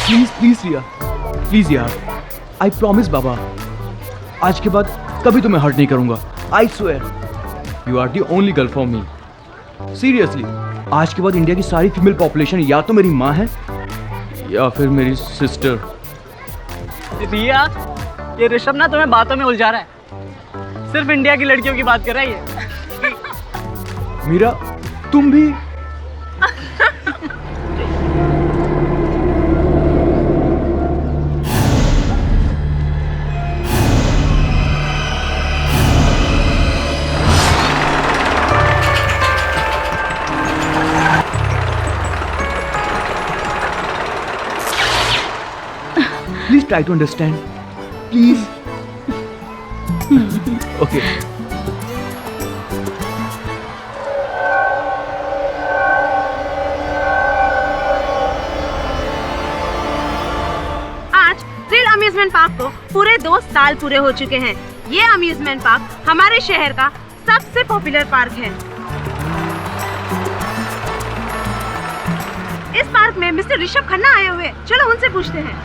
Please please Riya, please यार, I promise बाबा, आज के बाद कभी तुम्हें हर्ट नहीं करूंगा। I swear you are the only girl for me. Seriously, आज के बाद इंडिया की सारी फीमेल पॉपुलेशन या तो मेरी माँ है या फिर मेरी सिस्टर। रिया, ये ऋषभ ना तुम्हें बातों में उलझा रहा है, सिर्फ इंडिया की लड़कियों की बात कर रहा है ये। मीरा, तुम भी? Please try to understand. Please. Okay. आज थ्रिल अम्यूजमेंट पार्क को पूरे 2 साल पूरे हो चुके हैं। ये अम्यूजमेंट पार्क हमारे शहर का सबसे पॉपुलर पार्क है। इस पार्क में मिस्टर ऋषभ खन्ना आए हुए, चलो उनसे पूछते हैं।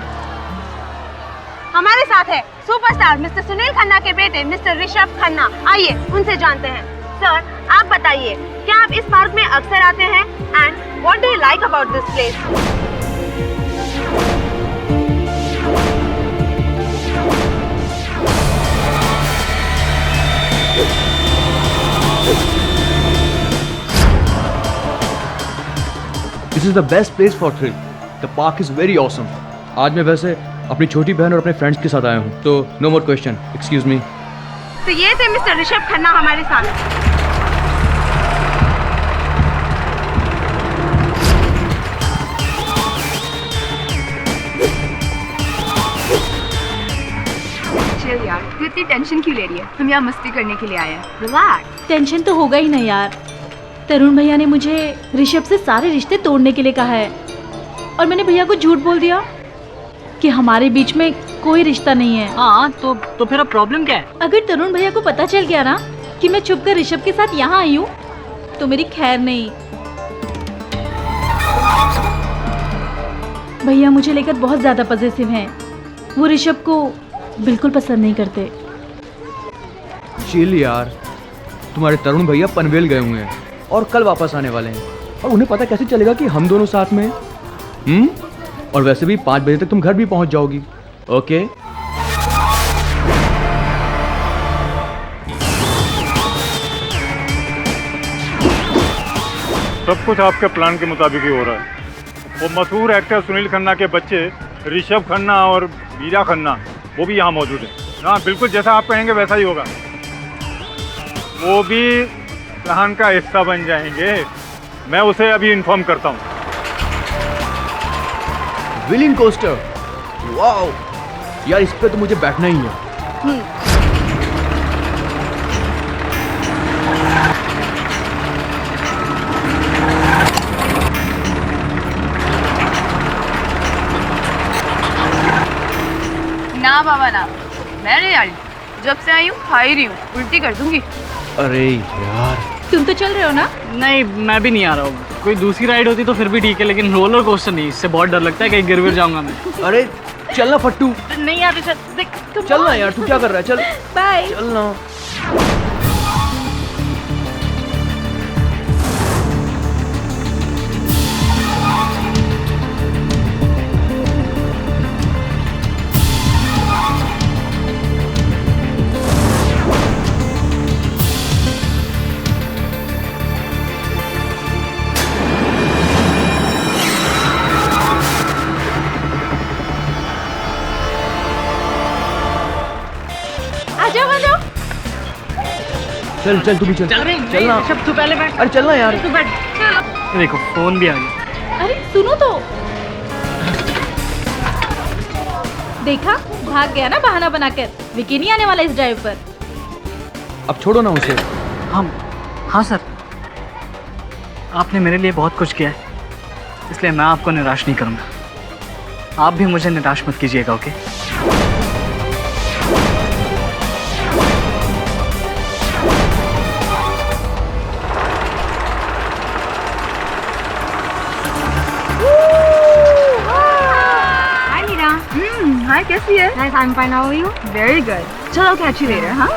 हमारे साथ है सुपरस्टार मिस्टर सुनील खन्ना के बेटे मिस्टर ऋषभ खन्ना, आइए उनसे जानते हैं। सर, आप बताइए, क्या आप इस पार्क में अक्सर आते हैं and what do you like about this place? This is the best place for thrill. The park is very awesome. आज मैं वैसे अपनी छोटी बहन और अपने फ्रेंड्स के साथ आया हूँ, तो no more question, excuse me. तो ये थे मिस्टर ऋषभ खन्ना हमारे साथ। चल यार, तू इतनी टेंशन क्यों ले रही है? हम यहाँ मस्ती करने के लिए आए हैं। रिलैक्स। टेंशन तो होगा ही ना यार। तरुण भैया ने मुझे ऋषभ से सारे रिश्ते तोड़ने के लिए कहा है, और मैंने भैया को झूठ बोल दिया कि हमारे बीच में कोई रिश्ता नहीं है। हाँ, तो फिर अब प्रॉब्लम क्या है? अगर तरुण भैया को पता चल गया ना कि मैं छुपकर ऋषभ के साथ यहाँ आई हूँ, तो मेरी खैर नहीं। भैया मुझे लेकर बहुत ज्यादा पॉजिटिव हैं। वो ऋषभ को बिल्कुल पसंद नहीं करते। चिल यार, तुम्हारे तरुण भैया पनवेल गए हुए हैं और कल वापस आने वाले हैं, और उन्हें पता कैसे चलेगा कि हम दोनों साथ में हैं? और वैसे भी 5 बजे तक तुम घर भी पहुंच जाओगी। ओके? सब कुछ आपके प्लान के मुताबिक ही हो रहा है। वो मशहूर एक्टर सुनील खन्ना के बच्चे ऋषभ खन्ना और मीरा खन्ना, वो भी यहाँ मौजूद है। हाँ, बिल्कुल जैसा आप कहेंगे वैसा ही होगा। वो भी प्लान का हिस्सा बन जाएंगे। मैं उसे अभी इन्फॉर्म करता हूँ। व्हीलिंग कोस्टर, वाओ यार, इस पे तो मुझे बैठना ही है। ना बाबा ना, मैं नहीं आ रही। जब से आई हूँ खा ही रही हूँ, उल्टी कर दूंगी। अरे यार, तुम तो चल रहे हो ना? नहीं, मैं भी नहीं आ रहा हूँ। कोई दूसरी राइड होती तो फिर भी ठीक है, लेकिन रोलर कोस्टर नहीं, इससे बहुत डर लगता है कहीं गिर विर जाऊंगा मैं। अरे चलना फट्टू, नहीं यार ऋषभ, देख चलना यार, तू क्या कर रहा है? चल बाय। चलना। चल चल, तू भी चल। चलना। ऋषभ, तू पहले बैठ। अरे चलना यार। तू बैठ। चलो। देखो, फोन भी आ गया। अरे सुनो तो, देखा भाग गया ना बहाना बनाकर। विकी नहीं आने वाला इस ड्राइव पर। अब छोड़ो ना उसे। हाँ सर, आपने मेरे लिए बहुत कुछ किया है, इसलिए मैं आपको निराश नहीं करूँगा। आप भी मुझे निराश मत कीजिएगा, ओके? हाय कैसी है? Nice, I'm fine. How are you? Very good, चलो कैच यू लेटर। हाँ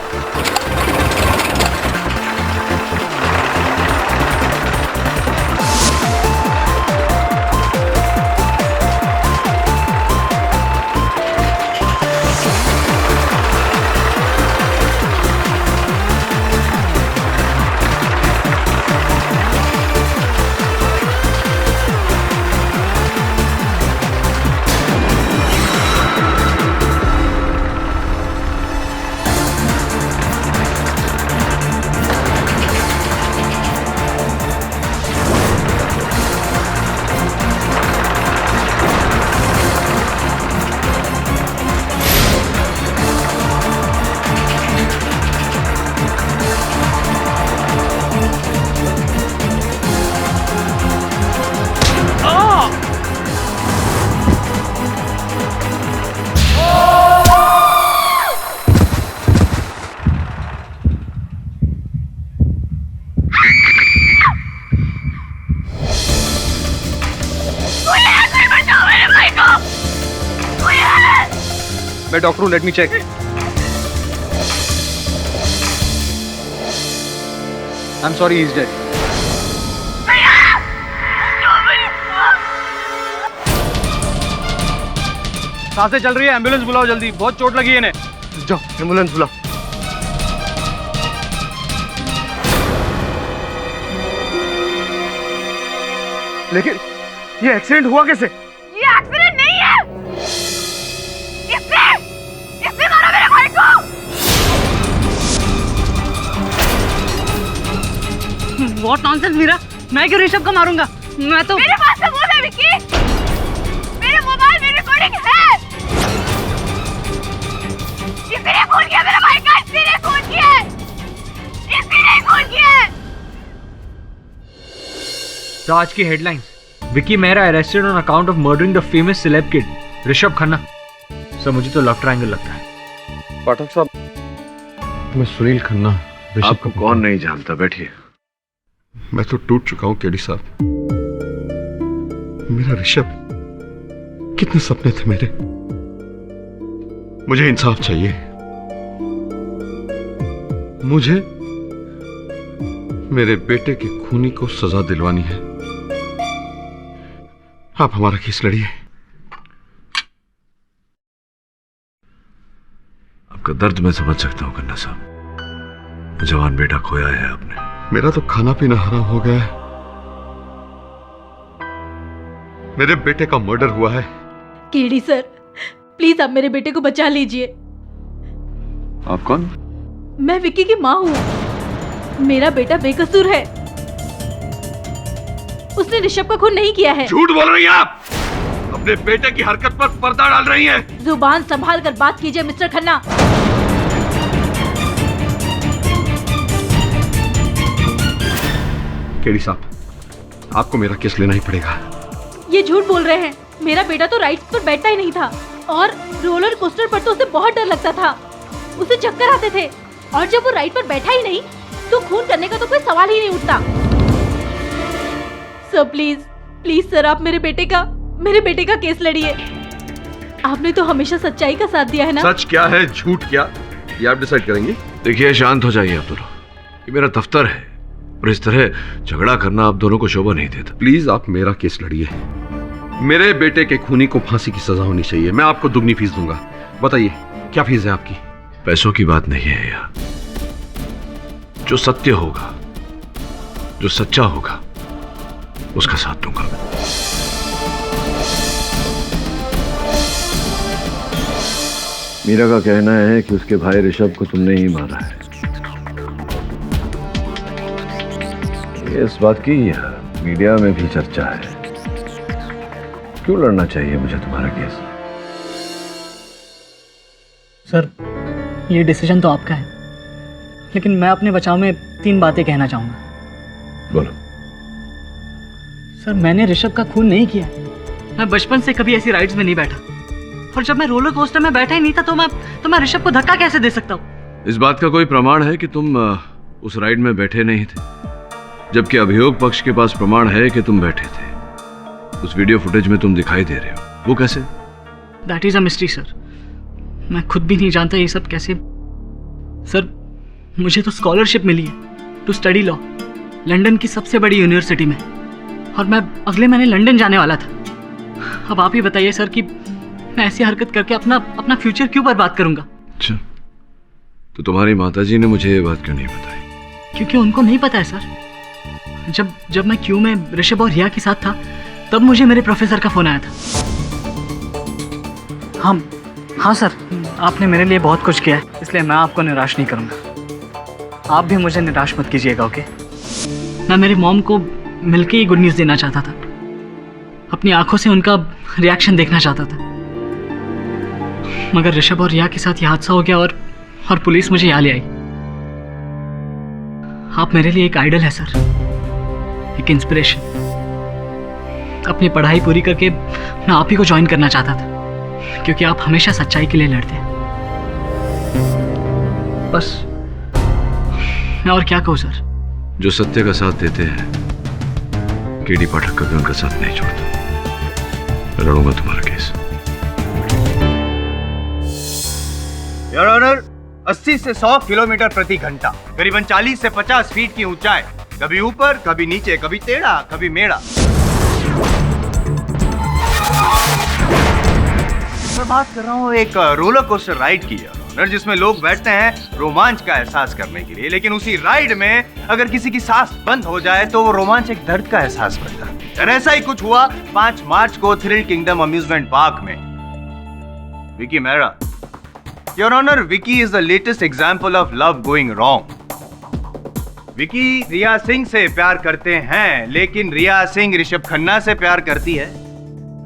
मैं डॉक्टर हूँ, let me check. I am sorry, he is dead. सांसें चल रही है, एम्बुलेंस बुलाओ जल्दी, बहुत चोट लगी है इन्हें। जाओ एम्बुलेंस बुलाओ। लेकिन ये एक्सीडेंट हुआ कैसे? ये एक्सीडेंट नहीं है, इसने मारा मेरे भाई को। व्हाट नॉनसेंस मीरा, मैं क्यों ऋषभ को मारूंगा? मैं तो मेरे पास सबूत है विक्की, मेरे मोबाइल में रिकॉर्डिंग है। इसने खून किया मेरे भाई का, इसने खून किया, इसने खून किया। तो आज की headlines, Vicky Mehra arrested on account of murdering the famous celeb kid Rishabh Khanna. Sir मुझे तो लव ट्रायंगल लगता है। पाठक साहब, मैं सुनील खन्ना आपको कौन नहीं जानता, बैठिए। मैं तो टूट चुका हूं केडी साहब। मेरा ऋषभ, कितने सपने थे मेरे। मुझे इंसाफ चाहिए। मुझे मेरे बेटे के खूनी को सजा दिलवानी है। आप हमारा केस लड़िए। आपका दर्द मैं समझ सकता हूं खन्ना साहब, जवान बेटा खोया है आपने। मेरा तो खाना पीना हराम हो गया है। मेरे बेटे का मर्डर हुआ है। केडी सर, प्लीज आप मेरे बेटे को बचा लीजिए। आप कौन? मैं विक्की की माँ हूँ। मेरा बेटा बेकसूर है। उसने ऋषभ का खून नहीं किया है। झूठ बोल रही हैं आप। अपने बेटे की हरकत पर पर्दा डाल रही हैं। जुबान संभाल कर बात कीजिए मिस्टर खन्ना। केडी साहब, आपको मेरा केस लेना ही पड़ेगा। ये झूठ बोल रहे हैं। मेरा बेटा तो राइड्स पर बैठता ही नहीं था, और रोलर कोस्टर पर तो उसे बहुत डर लगता था। उसे चक्कर आते थे, और जब वो राइड पर बैठा ही नहीं तो खून करने का तो कोई सवाल ही नहीं उठता। सर प्लीज, प्लीज सर, आप मेरे बेटे का केस लड़िए। आपने तो हमेशा सच्चाई का साथ दिया है ना। सच क्या है, झूठ क्या, ये आप डिसाइड करेंगे। देखिए, शांत हो जाइए आप दोनों। ये मेरा दफ्तर है और इस तरह झगड़ा करना आप दोनों को शोभा नहीं देता। प्लीज आप मेरा केस लड़िए। मेरे बेटे के खूनी को फांसी की सजा होनी चाहिए। मैं आपको दुगनी फीस दूंगा। बताइए क्या फीस है आपकी? पैसों की बात नहीं है यार। जो सत्य होगा, जो सच्चा होगा, उसका साथ दूंगा। मीरा का कहना है कि उसके भाई ऋषभ को तुमने ही मारा है। इस बात की मीडिया में भी चर्चा है। क्यों लड़ना चाहिए मुझे तुम्हारा केस? सर, ये डिसीजन तो आपका है, लेकिन मैं अपने बचाव में 3 बातें कहना चाहूंगा। बोलो। सर, मैंने ऋषभ का खून नहीं किया। मैं बचपन से कभी ऐसी राइड्स में नहीं बैठा, और जब मैं रोलर कोस्टर में बैठा ही नहीं था तो मैं ऋषभ को धक्का कैसे दे सकता हूँ? इस बात का कोई प्रमाण है कि तुम उस राइड में बैठे नहीं थे, जबकि अभियोग पक्ष के पास प्रमाण है कि तुम बैठे थे। उस वीडियो फुटेज में तुम दिखाई दे रहे हो, वो कैसे? That is a mystery sir. मैं खुद भी नहीं जानता ये सब कैसे। सर, मुझे तो स्कॉलरशिप मिली है टू स्टडी लॉ लंदन की सबसे बड़ी यूनिवर्सिटी में, और मैं अगले महीने लंदन जाने वाला था। अब आप ही बताइए सर कि मैं ऐसी हरकत करके अपना फ्यूचर क्यों बर्बाद करूंगा? अच्छा, तो तुम्हारी माताजी ने मुझे ये बात क्यों नहीं बताई? क्योंकि उनको नहीं पता है सर। जब मैं क्यू में ऋषभ और रिया के साथ था, तब मुझे मेरे प्रोफेसर का फोन आया था। हाँ सर, आपने मेरे लिए बहुत कुछ किया है, इसलिए मैं आपको निराश नहीं करूंगा। आप भी मुझे निराश मत कीजिएगा, ओके? मैं मेरी मॉम को मिलके ही गुड न्यूज़ देना चाहता था, अपनी आंखों से उनका रिएक्शन देखना चाहता था, मगर ऋषभ और रिया के साथ यह हादसा हो गया और पुलिस मुझे यहाँ ले आई। आप मेरे लिए एक आइडल है सर, एक इंस्पिरेशन। अपनी पढ़ाई पूरी करके मैं आप ही को ज्वाइन करना चाहता था, क्योंकि आप हमेशा सच्चाई के लिए लड़ते हैं। बस मैं और क्या कहूँ सर। जो सत्य का साथ देते हैं, केडी पाठक कभी उनका साथ नहीं छोड़ता। लड़ूंगा तुम्हारा केस। योर ऑनर, 80 से 100 किलोमीटर प्रति घंटा, करीबन 40 से 50 फीट की ऊंचाई, कभी ऊपर कभी नीचे, कभी टेढ़ा कभी मेढ़ा। मैं बात कर रहा हूँ एक रोलर कोस्टर राइड की, योर ऑनर, जिसमें लोग बैठते हैं रोमांच का एहसास करने के लिए, लेकिन उसी राइड में अगर किसी की सांस बंद हो जाए तो वो रोमांच एक दर्द का एहसास करता है। और ऐसा ही कुछ हुआ 5 मार्च को थ्रिल किंगडम अम्यूजमेंट पार्क में। Vicky Mehra, your honour, Vicky is the latest example of love going wrong. Vicky Riya Singh से प्यार करते हैं, लेकिन रिया सिंह ऋषभ खन्ना से प्यार करती है।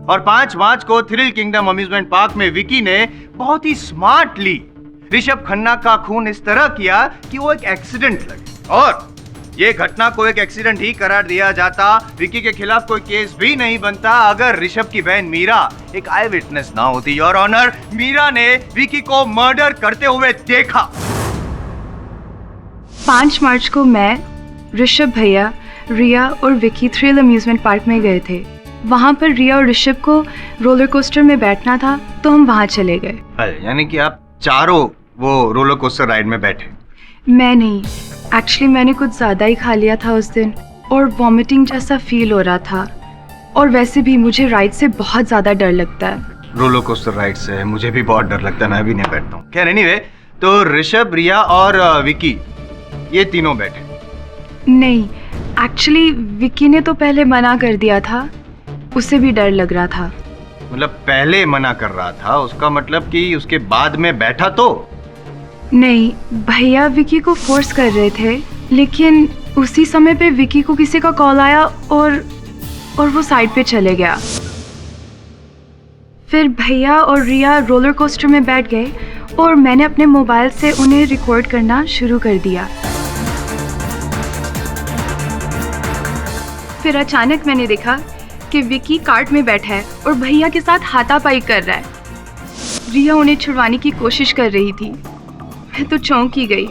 और 5 मार्च को थ्रिल किंगडम अम्यूजमेंट पार्क में विकी ने बहुत ही स्मार्टली ऋषभ खन्ना का खून इस तरह किया कि वो एक एक्सीडेंट लगे, और ये घटना को एक एक्सीडेंट ही करार दिया जाता। विकी के खिलाफ कोई केस भी नहीं बनता अगर ऋषभ की बहन मीरा एक आई विटनेस ना होती। योर ऑनर, मीरा ने विकी को मर्डर करते हुए देखा। 5 मार्च को मैं, ऋषभ भैया, रिया और विकी थ्रिल अम्यूजमेंट पार्क में गए थे। वहाँ पर रिया और ऋषभ को रोलर कोस्टर में बैठना था, तो हम वहाँ चले गए। यानी कि आप चारों वो रोलर कोस्टर राइड में बैठे? मैं नहीं, एक्चुअली मैंने कुछ ज़्यादा ही खा लिया था उस दिन, और वॉमिटिंग जैसा फील हो रहा था। और वैसे भी मुझे राइड से बहुत ज़्यादा डर लगता है। रोलर कोस्टर राइड से मुझे भी बहुत डर लगता है, मैं भी नहीं बैठता हूँ। खैर एनीवे, तो ऋषभ, रिया और विकी ये तीनों बैठे? नहीं, एक्चुअली विकी ने तो पहले मना कर दिया था, उसे भी डर लग रहा था। मतलब पहले मना कर रहा था, उसका मतलब कि उसके बाद में बैठा तो? नहीं, भैया विकी को फोर्स कर रहे थे, लेकिन उसी समय पे विकी को किसी का कॉल आया और वो साइड पे चले गया। फिर भैया और रिया रोलर कोस्टर में बैठ गए और मैंने अपने मोबाइल से उन्हें रिकॉर्ड करना शुरू कर दिया। फिर अचानक मैंने देखा कि विकी कार्ट में बैठा है और भैया के साथ हाथापाई कर रहा है। रिया उन्हें छुड़वाने की कोशिश कर रही थी। मैं तो चौंक ही गई।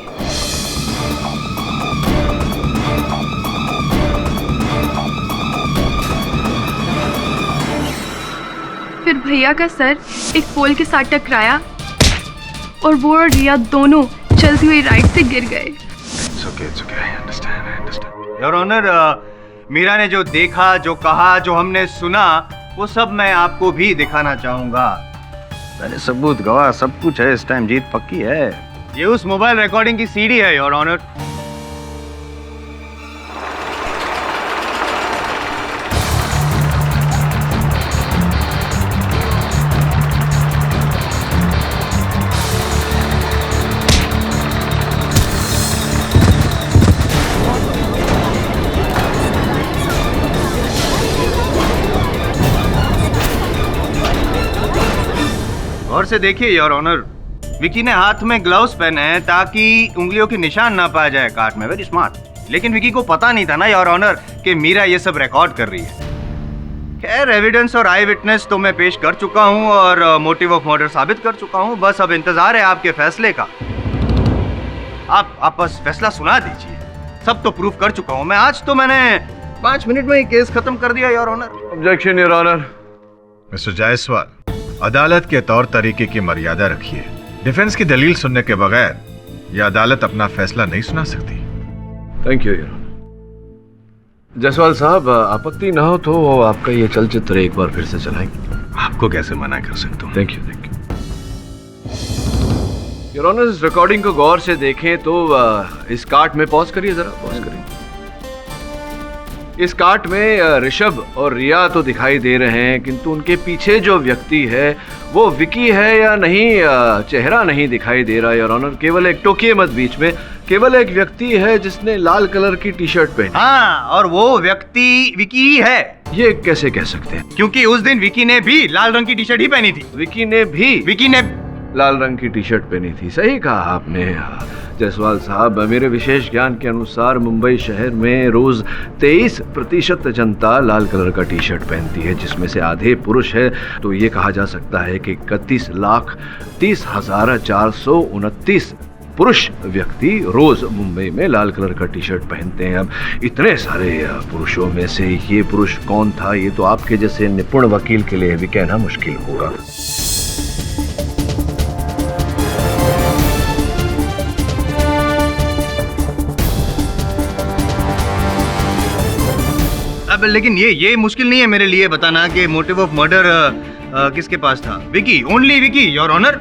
फिर भैया का सर एक पोल के साथ टकराया और वो और रिया दोनों चलती हुई राइड से गिर गए। It's okay, I understand. Your honour, Meera ने जो देखा, जो कहा, जो हमने सुना, वो सब मैं आपको भी दिखाना चाहूंगा। पहले सबूत गवाह सब कुछ है, इस टाइम जीत पक्की है। ये उस मोबाइल रिकॉर्डिंग की सीडी है, योर ऑनर। गौर से देखिए योर ऑनर, विकी ने हाथ में ग्लव्स पहने हैं ताकि उंगलियों के निशान ना पाया जाए कार्ट में। Very smart. लेकिन विकी को पता नहीं था ना योर ऑनर कि मीरा ये सब रिकॉर्ड कर रही है। खैर, एविडेंस और आई विटनेस तो मैं पेश कर चुका हूँ और मोटिव ऑफ मर्डर साबित कर चुका हूँ। बस अब इंतजार है आपके फैसले का। आप बस फैसला सुना दीजिए। सब तो प्रूफ कर चुका हूँ मैं। आज तो मैंने 5 मिनट में ही केस खत्म कर दिया your honour. Objection your honour. Mister Jaiswal, अदालत के तौर तरीके की मर्यादा रखिए। डिफेंस की दलील सुनने के बगैर यह अदालत अपना फैसला नहीं सुना सकती। Thank you your honour. Jaiswal साहब, आपत्ति ना हो तो आपका ये चलचित्र एक बार फिर से चलाएंगे। आपको कैसे मना कर सकता हूँ? Thank you your honour. इस रिकॉर्डिंग को गौर से देखें तो इस काट में पॉज करिए, जरा पॉज करिए। इस काट में ऋषभ और रिया तो दिखाई दे रहे हैं, किंतु उनके पीछे जो व्यक्ति है वो विकी है या नहीं, चेहरा नहीं दिखाई दे रहा योर ऑनर। केवल एक, टोकिए मत बीच में, केवल एक व्यक्ति है जिसने लाल कलर की टी शर्ट पहनी। हाँ, और वो व्यक्ति विकी ही है। ये कैसे कह सकते हैं? क्योंकि उस दिन विकी ने भी लाल रंग की टी शर्ट ही पहनी थी। विकी ने लाल रंग की टी शर्ट पहनी थी, सही कहा आपने जायसवाल साहब। मेरे विशेष ज्ञान के अनुसार मुंबई शहर में रोज 23% जनता लाल कलर का टी शर्ट पहनती है, जिसमें से आधे पुरुष है। तो ये कहा जा सकता है कि 31,30,429 पुरुष व्यक्ति रोज मुंबई में लाल कलर का टी शर्ट पहनते हैं। अब इतने सारे पुरुषों में से ये पुरुष कौन था, ये तो आपके जैसे निपुण वकील के लिए भी कहना मुश्किल होगा। अब लेकिन ये मुश्किल नहीं है मेरे लिए बताना कि मोटिव ऑफ मर्डर किसके पास था। Vicky, only Vicky your honour.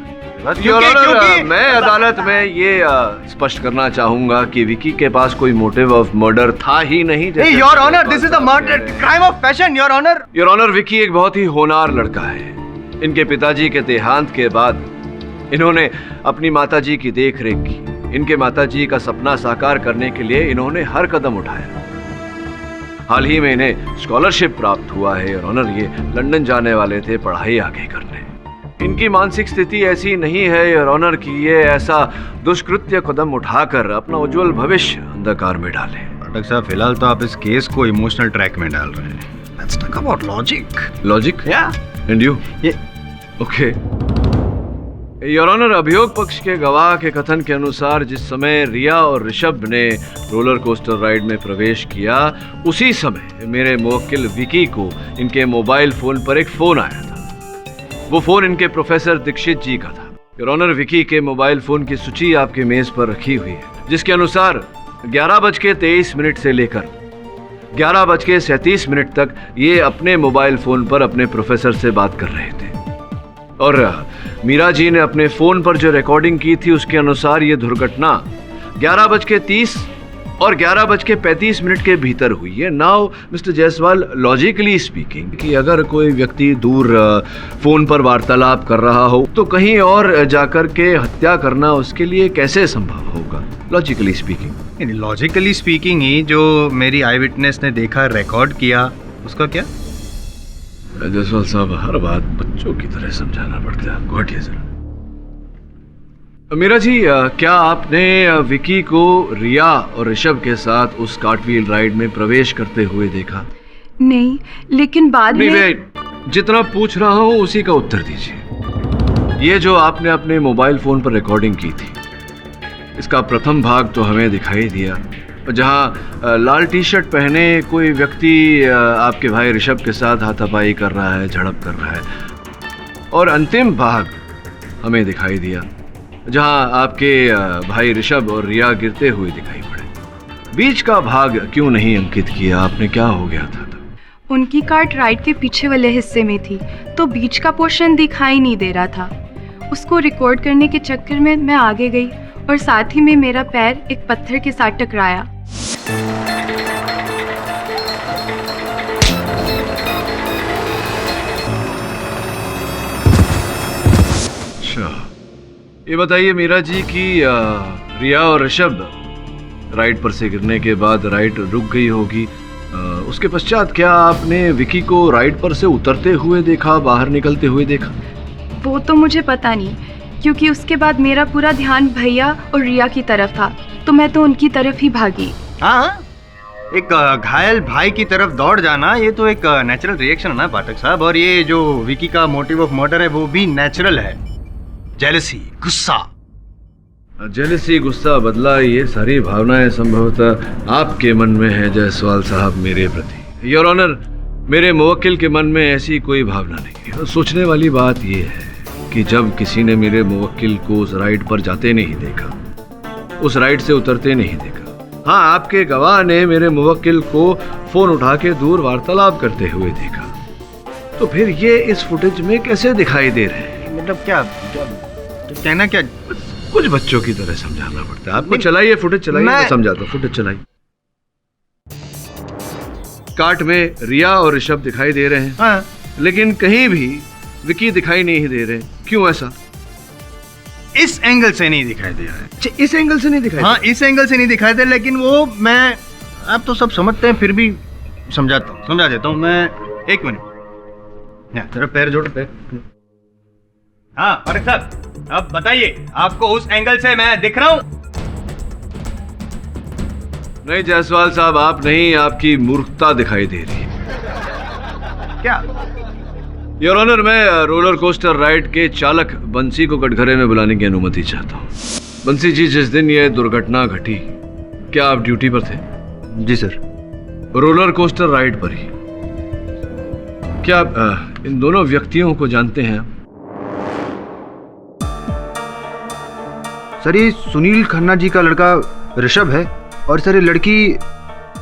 मैं अदालत में ये स्पष्ट करना चाहूंगा कि विकी के पास कोई मोटिव ऑफ मर्डर था ही नहीं। Your honour, this is a murder crime of passion your honour. Your honour, Vicky एक बहुत ही होनहार लड़का है। इनके पिताजी के देहांत के बाद इन्होंने अपनी माताजी की देखरेख की। इनके माताजी का सपना साकार करने के लिए इन्होंने हर कदम उठाया। हाल ही में इन्हें स्कॉलरशिप प्राप्त हुआ है योर ऑनर। ये लंदन जाने वाले थे पढ़ाई आगे करने। इनकी मानसिक स्थिति ऐसी नहीं है योर ऑनर कि ये ऐसा दुष्कृत्य कदम उठाकर अपना उज्जवल भविष्य अंधकार में डाले। पाठक साहब, फिलहाल तो आप इस केस को इमोशनल ट्रैक में डाल रहे हैं। Let's talk about logic. Logic? या and you? Okay your honour, अभियोग पक्ष के गवाह के कथन के अनुसार जिस समय रिया और ऋषभ ने रोलर कोस्टर राइड में प्रवेश किया, उसी समय मेरे मुवक्किल विकी को इनके मोबाइल फोन पर एक फोन आया था। वो फोन इनके प्रोफेसर दीक्षित जी का था योर ऑनर। विकी के मोबाइल फोन की सूची आपके मेज पर रखी हुई है, जिसके अनुसार 11:23 से लेकर 11:37 तक ये अपने मोबाइल फोन पर अपने प्रोफेसर से बात कर रहे थे। और मीरा जी ने अपने फोन पर जो रिकॉर्डिंग की थी उसके अनुसार ये दुर्घटना 11:30 और 11:35 के भीतर हुई है। Now mister Jaiswal, logically speaking, कि अगर कोई व्यक्ति दूर फोन पर वार्तालाप कर रहा हो तो कहीं और जाकर के हत्या करना उसके लिए कैसे संभव होगा, लॉजिकली स्पीकिंग? लॉजिकली स्पीकिंग ही जो मेरी आई विटनेस ने देखा, रिकॉर्ड किया, उसका क्या? जायसवाल साहब, हर बात बच्चों की तरह समझाना पड़ता है आपको। हटिए जरा। मीरा जी, क्या आपने विकी को रिया और ऋषभ के साथ उस कार्टव्हील राइड में प्रवेश करते हुए देखा? नहीं, लेकिन बाद में जितना पूछ रहा हूं उसी का उत्तर दीजिए। ये जो आपने अपने मोबाइल फोन पर रिकॉर्डिंग की थी, इसका प्रथम भाग तो हमें दिखाई दिया, जहां लाल टी शर्ट पहने कोई व्यक्ति आपके भाई ऋषभ के साथ हाथापाई कर रहा है, झड़प कर रहा है। और अंतिम भाग हमें दिखाई दिया जहां आपके भाई ऋषभ और रिया गिरते हुए दिखाई पड़े। बीच का भाग क्यों नहीं अंकित किया आपने? क्या हो गया था? उनकी कार्ट राइड के पीछे वाले हिस्से में थी, तो बीच का पोर्शन दिखाई नहीं दे रहा था। उसको रिकॉर्ड करने के चक्कर में मैं आगे गई और साथ ही में मेरा पैर एक पत्थर के साथ टकराया। ये बताइए मीरा जी कि रिया और ऋषभ राइड पर से गिरने के बाद राइड रुक गई होगी। उसके पश्चात क्या आपने विकी को राइड पर से उतरते हुए देखा, बाहर निकलते हुए देखा? वो तो मुझे पता नहीं, क्योंकि उसके बाद मेरा पूरा ध्यान भैया और रिया की तरफ था, तो मैं तो उनकी तरफ ही भागी। हाँ, एक घायल भाई की तरफ दौड़ जाना ये तो एक नेचुरल रिएक्शन है ना पाठक साहब। और ये जो विकी का मोटिव ऑफ मर्डर है वो भी नेचुरल है। जेलसी, गुस्सा। जेलसी, गुस्सा, बदला, ये सारी भावनाएं संभवतः आपके मन में है जायसवाल साहब मेरे प्रति। योर ऑनर, मेरे मुवक्किल के मन में ऐसी कोई भावना नहीं है। सोचने वाली बात ये है कि जब किसी ने मेरे मुवक्किल को उस राइड पर जाते नहीं देखा, उस राइड से उतरते नहीं देखा। हाँ, आपके गवाह ने मेरे मुवक्किल को फोन उठा के दूर वार्तालाप करते हुए देखा, तो फिर ये इस फुटेज में कैसे दिखाई दे रहे हैं? मतलब क्या कहना क्या? कुछ बच्चों की तरह समझाना पड़ता है आपको। चलाइए फुटेज, चलाइए, मैं समझाता हूँ। फुटेज चलाइए। कार्ट में रिया और ऋषभ दिखाई दे रहे हैं। हाँ। लेकिन कहीं भी विकी दिखाई नहीं दे रहे। क्यों ऐसा? इस एंगल से नहीं दिखाई दे रहा है। अच्छा, इस एंगल से नहीं दिखाई? हाँ, इस एंगल से नहीं दिखाई दे, लेकिन वो मैं, आप तो सब समझते हैं, फिर भी समझा देता हूँ मैं। एक मिनट, तेरा पैर जोड़, पैर। हाँ फारूक साहब, अब बताइए, आपको उस एंगल से मैं दिख रहा हूँ? नहीं जायसवाल साहब, आप नहीं, आपकी मूर्खता दिखाई दे रही है। क्या? योर ऑनर, मैं रोलर कोस्टर राइड के चालक बंसी को कटघरे में बुलाने की अनुमति चाहता हूँ। बंसी जी, जिस दिन यह दुर्घटना घटी, क्या आप ड्यूटी पर थे? जी सर। रोलर कोस्टर राइड पर ही। क्या आप इन दोनों व्यक्तियों को जानते हैं? सर, ये सुनील खन्ना जी का लड़का ऋषभ है, और सर ये लड़की,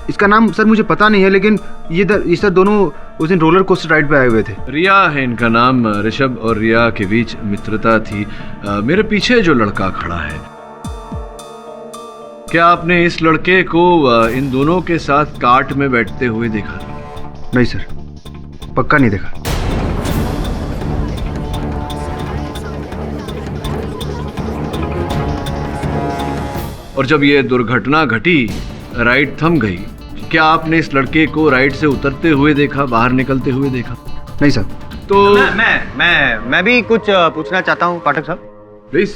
इसका नाम सर मुझे पता नहीं है, लेकिन ये सर दोनों उस दिन रोलर कोस्टर राइड पे आए हुए थे। रिया है इनका नाम। ऋषभ और रिया के बीच मित्रता थी। मेरे पीछे जो लड़का खड़ा है, क्या आपने इस लड़के को इन दोनों के साथ कार्ट में बैठते हुए देखा? नहीं सर, पक्का नहीं देखा। और जब ये दुर्घटना घटी, राइड थम गई, क्या आपने इस लड़के को राइड से उतरते हुए देखा, बाहर निकलते हुए देखा? नहीं सर। तो मैं भी कुछ पूछना चाहता हूँ पाठक साहब, प्लीज।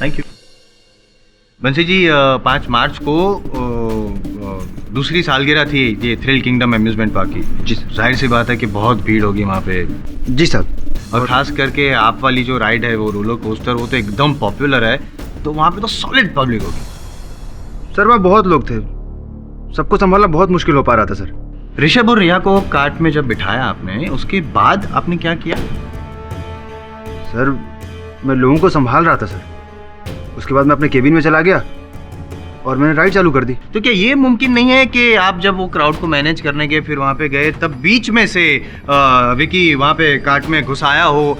Thank you. बंसी जी, 5 मार्च को दूसरी सालगिरह थी ये थ्रिल किंगडम अम्यूजमेंट पार्क की। जी, जाहिर सी बात है कि बहुत भीड़ होगी वहाँ पे। जी सर। और खास करके आप वाली जो राइड है, वो रोलर कोस्टर, वो तो एकदम पॉपुलर है, तो वहाँ पे तो सॉलिड पब्लिक होगी। सर वहाँ बहुत लोग थे, सबको संभालना बहुत मुश्किल हो पा रहा था सर। ऋषभ और रिया को कार्ट में जब बिठाया आपने, उसके बाद आपने क्या किया? सर मैं लोगों को संभाल रहा था सर। उसके बाद मैं अपने केबिन में चला गया और मैंने राइड चालू कर दी। तो क्या ये मुमकिन नहीं है कि आप जब वो क्राउड को मैनेज करने के फिर वहाँ पे गए, तब बीच में से विकी वहाँ पे कार्ट में घुसाया हो?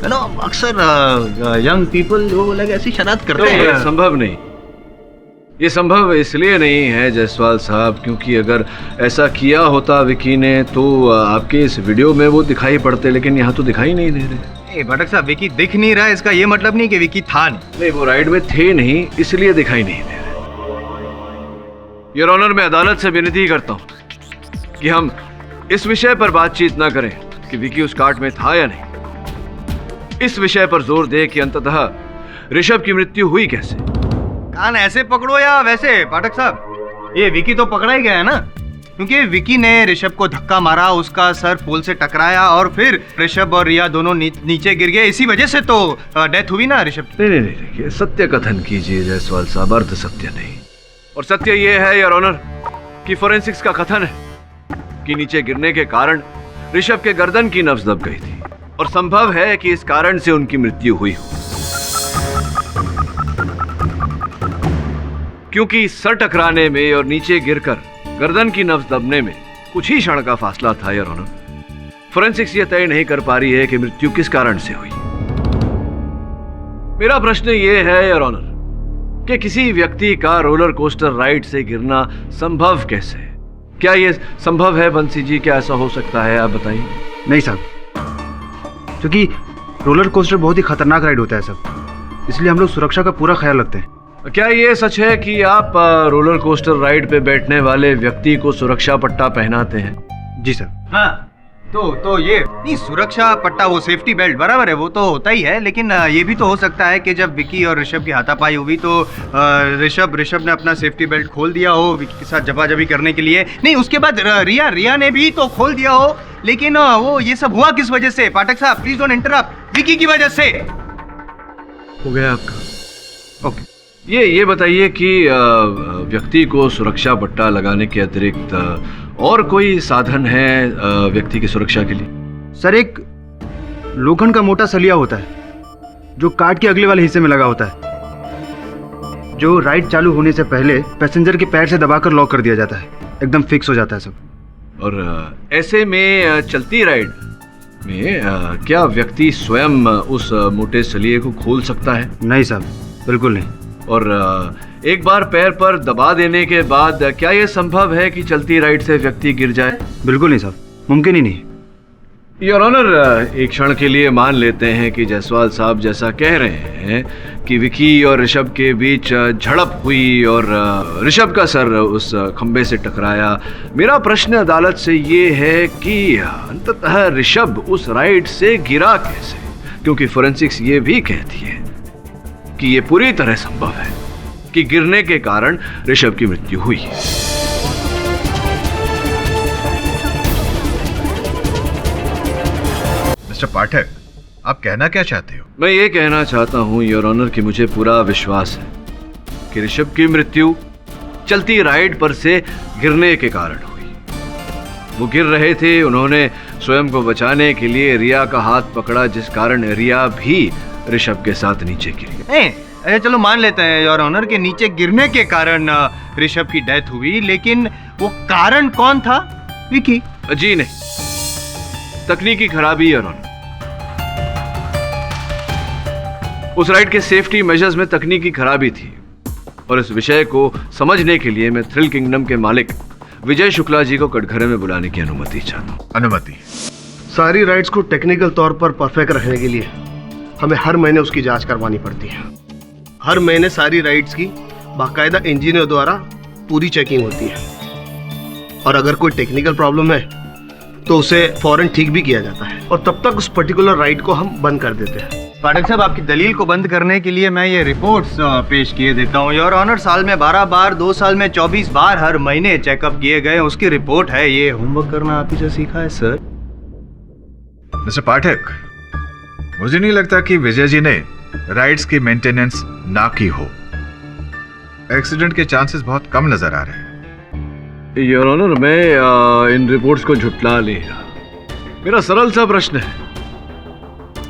है ना, अक्सर यंग पीपल वो लोग ऐसी शरारत करते हैं। संभव नहीं, ये संभव इसलिए नहीं है जायसवाल साहब, क्योंकि अगर ऐसा किया होता विकी ने, तो आपके इस वीडियो में वो दिखाई पड़ते, लेकिन यहाँ तो दिखाई नहीं दे रहे। भटक साहब, विकी दिख नहीं रहा है, इसका ये मतलब नहीं कि विकी था नहीं, वो राइड में थे नहीं, इसलिए दिखाई नहीं दे रहे। योर ऑनर, मैं अदालत से विनती करता हूँ कि हम इस विषय पर बातचीत ना करें कि विकी उस कार्ट में था या नहीं। इस विषय पर जोर दे कि अंततः ऋषभ की मृत्यु हुई कैसे। कान ऐसे पकड़ो या वैसे पाठक साहब, ये विकी तो पकड़ा ही गया है ना, क्योंकि विकी ने ऋषभ को धक्का मारा, उसका सर पोल से टकराया और फिर ऋषभ और रिया दोनों नीचे गिर गए। इसी वजह से तो डेथ हुई ना ऋषभ। नहीं, सत्य कथन कीजिए जायसवाल साहब, अर्ध सत्य नहीं। और सत्य ये है योर ऑनर कि फोरेंसिक्स का कथन है कि नीचे गिरने के कारण ऋषभ के गर्दन की नब्ज दब गई थी, और संभव है कि इस कारण से उनकी मृत्यु हुई हो, क्योंकि सर टकराने में और नीचे गिरकर गर्दन की नब्ज दबने में कुछ ही क्षण का फासला था योर ऑनर। फोरेंसिक्स ये तय नहीं कर पा रही है कि मृत्यु किस कारण से हुई। मेरा प्रश्न ये है योर ऑनर कि किसी व्यक्ति का रोलर कोस्टर राइड से गिरना संभव कैसे? क्या ये संभव है बंसी जी? क्या ऐसा हो सकता है? आप बताइए। नहीं साहब, क्योंकि रोलर कोस्टर बहुत ही खतरनाक राइड होता है सब, इसलिए हम लोग सुरक्षा का पूरा ख्याल रखते हैं। क्या ये सच है कि आप रोलर कोस्टर राइड पे बैठने वाले व्यक्ति को सुरक्षा पट्टा पहनाते हैं? जी सर। हाँ, तो ये नहीं, सुरक्षा पट्टा, वो सेफ्टी बेल्ट बराबर है, वो तो होता ही है, लेकिन ये भी तो हो सकता है कि जब विकी और ऋषभ की हाथापाई हुई तो ऋषभ ने अपना सेफ्टी बेल्ट खोल दिया हो विकी के साथ जबाजबी करने के लिए। नहीं, उसके बाद रिया ने भी तो खोल दिया हो, लेकिन वो ये सब हुआ किस वजह से? पाठक साहब प्लीज डोंट इंटरप्ट। विकी की वजह से हो गया आपका। ओके, ये बताइए कि व्यक्ति को सुरक्षा पट्टा लगाने के अतिरिक्त और कोई साधन है व्यक्ति की सुरक्षा के लिए? सर एक लोखंड का मोटा सलिया होता है जो कार्ट के अगले वाले हिस्से में लगा होता है, जो राइड चालू होने से पहले पैसेंजर के पैर से दबाकर लॉक कर दिया जाता है, एकदम फिक्स हो जाता है सब। और ऐसे में चलती राइड में क्या व्यक्ति स्वयं उस मोटे सलिए को खोल सकता है? नहीं साहब, बिल्कुल नहीं। और एक बार पैर पर दबा देने के बाद क्या यह संभव है कि चलती राइड से व्यक्ति गिर जाए? बिल्कुल नहीं साहब, मुमकिन ही नहीं। योर ऑनर, एक क्षण के लिए मान लेते हैं कि जायसवाल साहब जैसा कह रहे हैं कि विकी और ऋषभ के बीच झड़प हुई और ऋषभ का सर उस खंबे से टकराया। मेरा प्रश्न अदालत से ये है कि अंततः ऋषभ उस राइड से गिरा कैसे, क्योंकि फोरेंसिक्स ये भी कहती है कि ये पूरी तरह संभव है कि गिरने के कारण ऋषभ की मृत्यु हुई है। मिस्टर पाठक, आप कहना क्या चाहते हो? मैं ये कहना चाहता हूं योर ऑनर कि मुझे पूरा विश्वास है कि ऋषभ की मृत्यु चलती राइड पर से गिरने के कारण हुई। वो गिर रहे थे, उन्होंने स्वयं को बचाने के लिए रिया का हाथ पकड़ा, जिस कारण रिया भी ऋषभ के साथ नीचे गिरी। चलो मान लेते हैं योर ऑनर के नीचे गिरने के कारण ऋषभ की डेथ हुई, लेकिन वो कारण कौन था? विकी? जी नहीं, तकनीकी खराबी योर ऑनर। उस राइड के सेफ्टी मेजर्स में तकनीकी खराबी थी और इस विषय को समझने के लिए मैं थ्रिल किंगडम के मालिक विजय शुक्ला जी को कटघरे में बुलाने की अनुमति चाहता हूँ। अनुमति? सारी राइड्स को टेक्निकल तौर पर परफेक्ट रखने के लिए हमें हर महीने उसकी जांच करवानी पड़ती है। हर महीने सारी राइड्स की बाकायदा इंजीनियर द्वारा पूरी चेकिंग होती है और अगर कोई टेक्निकल प्रॉब्लम है तो उसे फौरन ठीक भी किया जाता है और तब तक उस पर्टिकुलर राइड को हम बंद कर देते हैं। पाठक साहब, आपकी दलील को बंद करने के लिए मैं ये रिपोर्ट्स पेश किए देता हूँ। योर ऑनर, साल में 12 बार, 2 साल में 24 बार हर महीने चेकअप किए गए, उसकी रिपोर्ट है। ये होमवर्क करना आप ही से सीखा है सर। मिस्टर पाठक, मुझे नहीं लगता कि विजय जी ने राइड्स की मेंटेनेंस ना की हो। एक्सीडेंट के चांसेस बहुत कम नजर आ रहे हैं। योर ऑनर, मैं इन रिपोर्ट्स को झुटला नहीं रहा। मेरा सरल सा प्रश्न है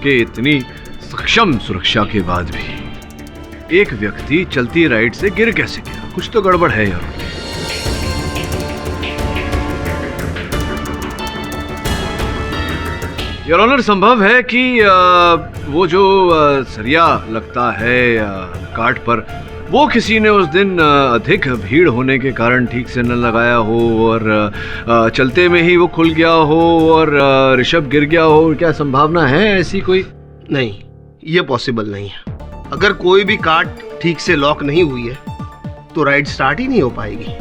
कि इतनी सक्षम सुरक्षा के बाद भी एक व्यक्ति चलती राइड से गिर कैसे गया? कुछ तो गड़बड़ है यार। योर ऑनर, संभव है कि वो जो सरिया लगता है कार्ट पर, वो किसी ने उस दिन अधिक भीड़ होने के कारण ठीक से न लगाया हो और चलते में ही वो खुल गया हो और ऋषभ गिर गया हो। क्या संभावना है ऐसी कोई? नहीं, ये पॉसिबल नहीं है। अगर कोई भी कार्ट ठीक से लॉक नहीं हुई है तो राइड स्टार्ट ही नहीं हो पाएगी।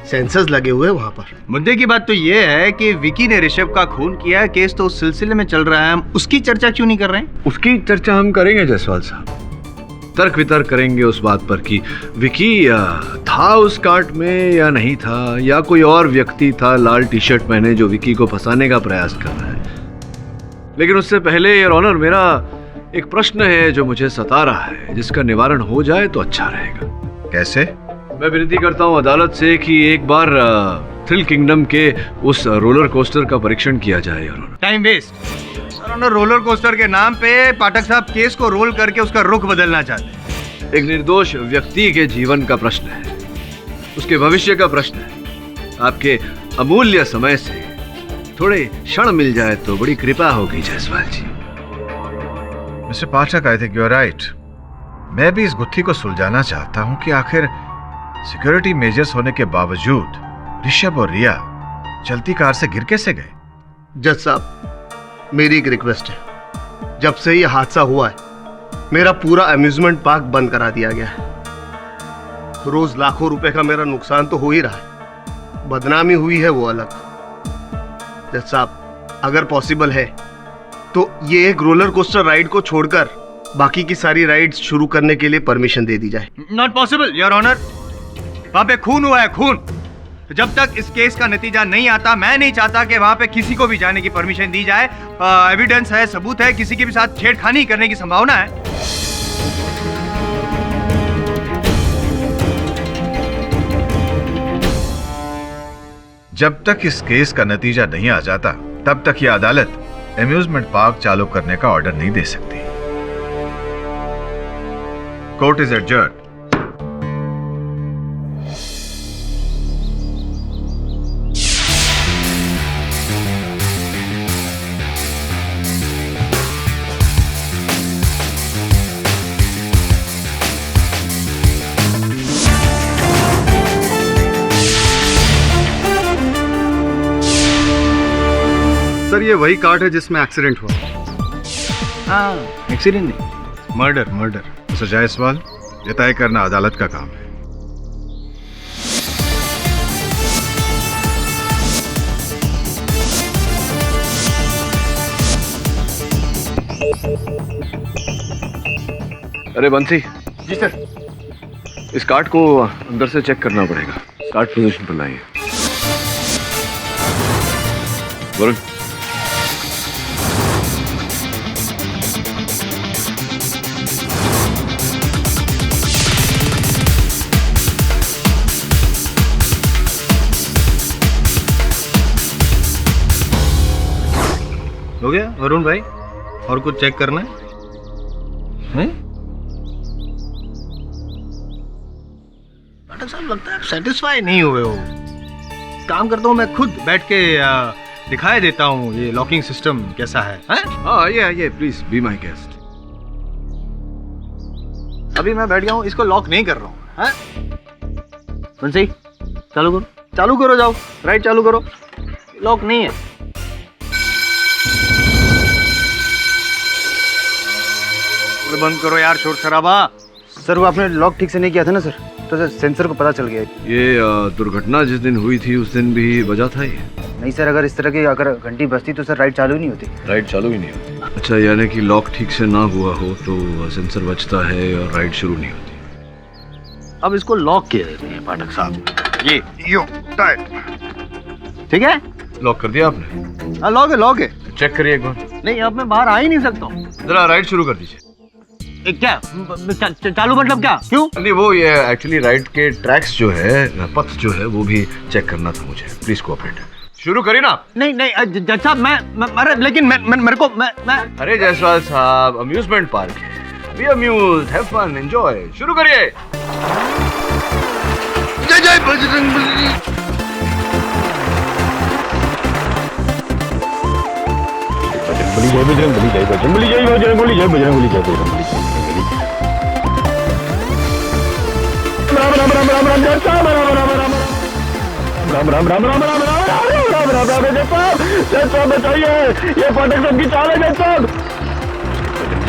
सेंसर्स लगे हुए हैं वहां पर। मुद्दे की बात तो ये है कि विकी ने ऋषभ का खून किया है, केस तो उस सिलसिले में चल रहा है, हम उसकी चर्चा क्यों नहीं कर रहे हैं? उसकी चर्चा हम करेंगे जायसवाल साहब, तर्क वितर्क करेंगे उस बात पर कि विकी था उस कार्ट में या नहीं था, या कोई और व्यक्ति था लाल टी शर्ट पहने जो विकी को फंसाने का प्रयास कर रहा है। लेकिन उससे पहले योर ऑनर, मेरा एक प्रश्न है जो मुझे सता रहा है, जिसका निवारण हो जाए तो अच्छा रहेगा। कैसे? मैं विनती करता हूँ अदालत से कि एक बार थ्रिल किंगडम के उस रोलर कोस्टर का परीक्षण किया जाए। Your honour, time waste. Roller coaster के नाम पे पाठक साहब केस को रोल करके उसका रुख बदलना चाहते हैं। एक निर्दोष व्यक्ति के जीवन का प्रश्न है, उसके भविष्य का प्रश्न है। आपके अमूल्य समय से थोड़े क्षण मिल जाए तो बड़ी कृपा होगी Jaiswal ji. Mister Pathak, I think you are right. मैं भी इस गुत्थी को सुलझाना चाहता हूं कि आखिर सिक्योरिटी मेजर्स होने के बावजूद ऋषभ और रिया चलती कार से गिर कैसे गए? जज साहब, मेरी एक रिक्वेस्ट है। जब से ये हादसा हुआ है, मेरा पूरा अम्यूजमेंट पार्क बंद करा दिया गया है। रोज लाखों रुपए का मेरा नुकसान तो हो ही रहा है, बदनामी हुई है वो अलग। जज साहब, अगर पॉसिबल है तो ये एक रोलर कोस्टर राइड को छोड़कर बाकी की सारी राइड्स शुरू करने के लिए परमिशन दे दी जाए। Not possible your honour. वहां पे खून हुआ है, खून। जब तक इस केस का नतीजा नहीं आता, मैं नहीं चाहता कि वहां पे किसी को भी जाने की परमिशन दी जाए। एविडेंस है, सबूत है, किसी के भी साथ छेड़खानी करने की संभावना है। जब तक इस केस का नतीजा नहीं आ जाता, तब तक यह अदालत एम्यूजमेंट पार्क चालू करने का ऑर्डर नहीं दे सकती। Court is adjourned. सर ये वही कार्ड है जिसमें एक्सीडेंट हुआ। हाँ, एक्सीडेंट नहीं, मर्डर मर्डर। मिस्टर जायसवाल, ये तय करना अदालत का काम है। अरे बंसी। जी सर। इस कार्ड को अंदर से चेक करना पड़ेगा। कार्ड पोजीशन पर लाइए। वरुण, हो गया वरुण भाई? और कुछ चेक करना है? डॉक्टर साहब लगता है सेटिस्फाई नहीं हुए हो। काम करता हूँ मैं खुद बैठ के दिखाई देता हूँ ये लॉकिंग सिस्टम कैसा है। हाँ ये प्लीज बी माय गेस्ट। अभी मैं बैठ गया हूँ, इसको लॉक नहीं कर रहा हूँ। बंसी चालू करो, चालू करो, जाओ राइट चालू करो। लॉक नहीं है। बंद करो यार शोर शराबा। सर वो आपने लॉक ठीक से नहीं किया था ना सर, तो सर सेंसर को पता चल गया। ये दुर्घटना जिस दिन हुई थी उस दिन भी बजा था ये? नहीं सर, अगर इस तरह की अगर घंटी बजती तो सर राइट चालू ही नहीं होती। राइट चालू ही नहीं होती? अच्छा, यानी कि लॉक ठीक से ना हुआ हो तो सेंसर बजता है और राइट शुरू नहीं होती। अब इसको लॉक किया देते हैं पाठक साहब। ये यो टाइट, ठीक है? लॉक कर दिया आपने? हाँ लॉक है। चेक करिए एक बार। नहीं अब मैं बाहर आ ही नहीं सकता हूँ। जरा राइट शुरू कर दीजिए। क्या चालू मतलब क्या? क्यों? नहीं वो ये एक्चुअली राइट के ट्रैक्स जो है, पथ जो है वो भी चेक करना था मुझे। Please cooperate. शुरू करिए ना। नहीं जज साहब मैं अरे लेकिन मेरे को मैं अरे जायसवाल साहब, अम्यूजमेंट पार्क है, be amused, have fun, enjoy. शुरू करिए। जय जय बजरंगबली। जय बजरंगबली, जय बजरंगबली, जय बजरंगबली, जय बजरंगबली, जय बजरंगबली। राम राम राम राम राम जय साहब, राम राम राम राम राम राम राम राम राम राम राम राम जय साहब बताइए, ये पाठक साहब की चाल है जय साहब।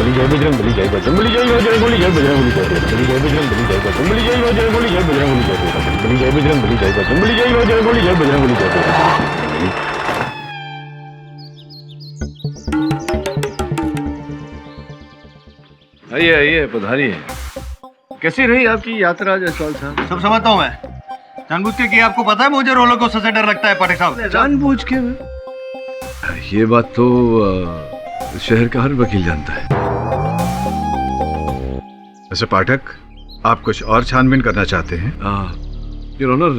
जय बजरंगबली, जय बजरंगबली, जय बजरंगबली, जय बजरंगबली, जय बजरंगबली, जय बजरंगबली, जय बजरंगबली, जय बजरंगबली, जय बजरंगबली, जय बजरंगबली, जय बजरंगबली, जय बजरंगबली, जय बजरंगबली, जय बजरंगबली। आइए पधारिए। कैसी रही आपकी यात्रा जायसवाल साहब? सब समझता हूँ मैं। जानबूझ के किया, आपको पता है मुझे रोलर कोस्टर से डर लगता है पाठक साहब। जानबूझ के? ये बात तो शहर का हर वकील जानता है। मिस्टर पाठक, आप कुछ और छानबीन करना चाहते हैं? योर ऑनर,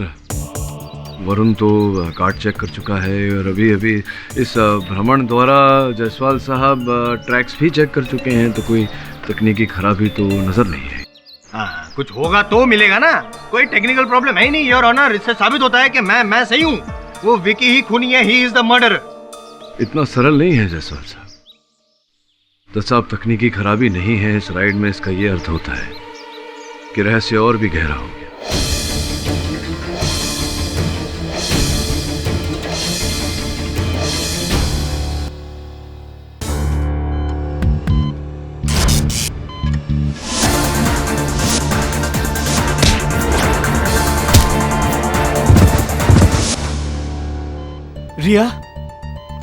वरुण तो कार्ड चेक कर चुका है और अभी इस भ्रमण द्वारा जायसवाल साहब ट्रैक्स भी चेक कर चुके हैं, तो कोई तकनीकी खराबी तो नजर नहीं है। हाँ, कुछ होगा तो मिलेगा ना। कोई टेक्निकल प्रॉब्लम है ही नहीं योर ऑनर। इससे साबित होता है कि मैं सही हूँ, वो विकी ही खूनी है, ही इज द मर्डर। इतना सरल नहीं है जायसवाल साहब। तो साहब तकनीकी खराबी नहीं है इस राइड में, इसका ये अर्थ होता है कि रहस्य और भी गहरा हो गया।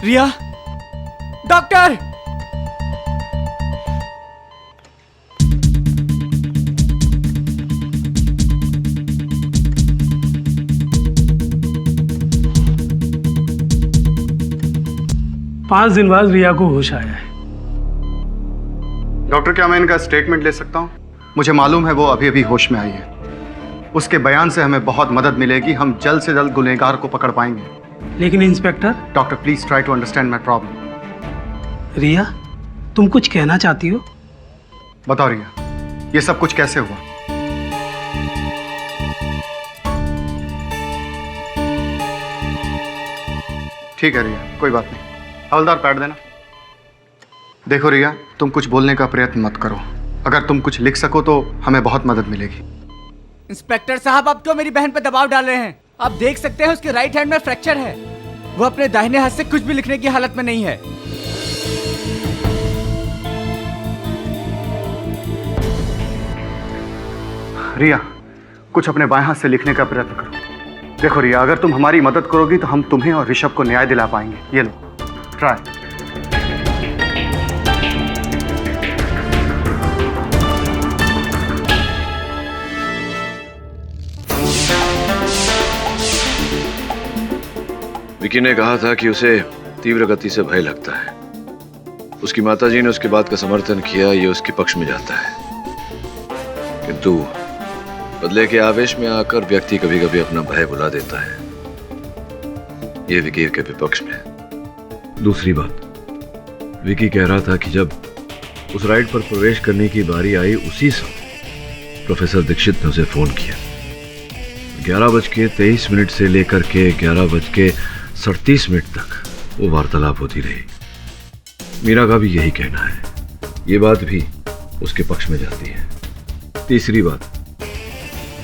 रिया, डॉक्टर! पांच दिन बाद रिया को होश आया है। डॉक्टर, क्या मैं इनका स्टेटमेंट ले सकता हूँ? मुझे मालूम है वो अभी अभी होश में आई है। उसके बयान से हमें बहुत मदद मिलेगी। हम जल्द से जल्द गुनहगार को पकड़ पाएंगे। लेकिन inspector. Doctor please try to understand my problem. Riya, तुम कुछ कहना चाहती हो? बताओ रिया, ये सब कुछ कैसे हुआ? ठीक है रिया, कोई बात नहीं। हवलदार पैड देना। देखो रिया, तुम कुछ बोलने का प्रयत्न मत करो। अगर तुम कुछ लिख सको तो हमें बहुत मदद मिलेगी। इंस्पेक्टर साहब, आप क्यों मेरी बहन पर दबाव डाल रहे हैं? आप देख सकते हैं उसके राइट हैंड में फ्रैक्चर है। वो अपने दाहिने हाथ से कुछ भी लिखने की हालत में नहीं है। रिया, कुछ अपने बाएं हाथ से लिखने का प्रयत्न करो। देखो रिया, अगर तुम हमारी मदद करोगी तो हम तुम्हें और ऋषभ को न्याय दिला पाएंगे। ये लो, ट्राई। विकी ने कहा था कि उसे तीव्र गति से भय लगता है। उसकी माताजी ने उसकी बात का समर्थन किया, ये उसके पक्ष में जाता है। किंतु बदले के आवेश में आकर व्यक्ति कभी कभी अपना भय भुला देता है। ये विकी के विपक्ष में। दूसरी बात, विकी कह रहा था कि जब उस राइड पर प्रवेश करने की बारी आई, उसी समय प्रोफेसर दीक्षित ने उसे फोन किया। 11:23 से लेकर के 11:37 तक वो वार्तालाप होती रही। मीरा का भी यही कहना है। ये बात भी उसके पक्ष में जाती है। तीसरी बात,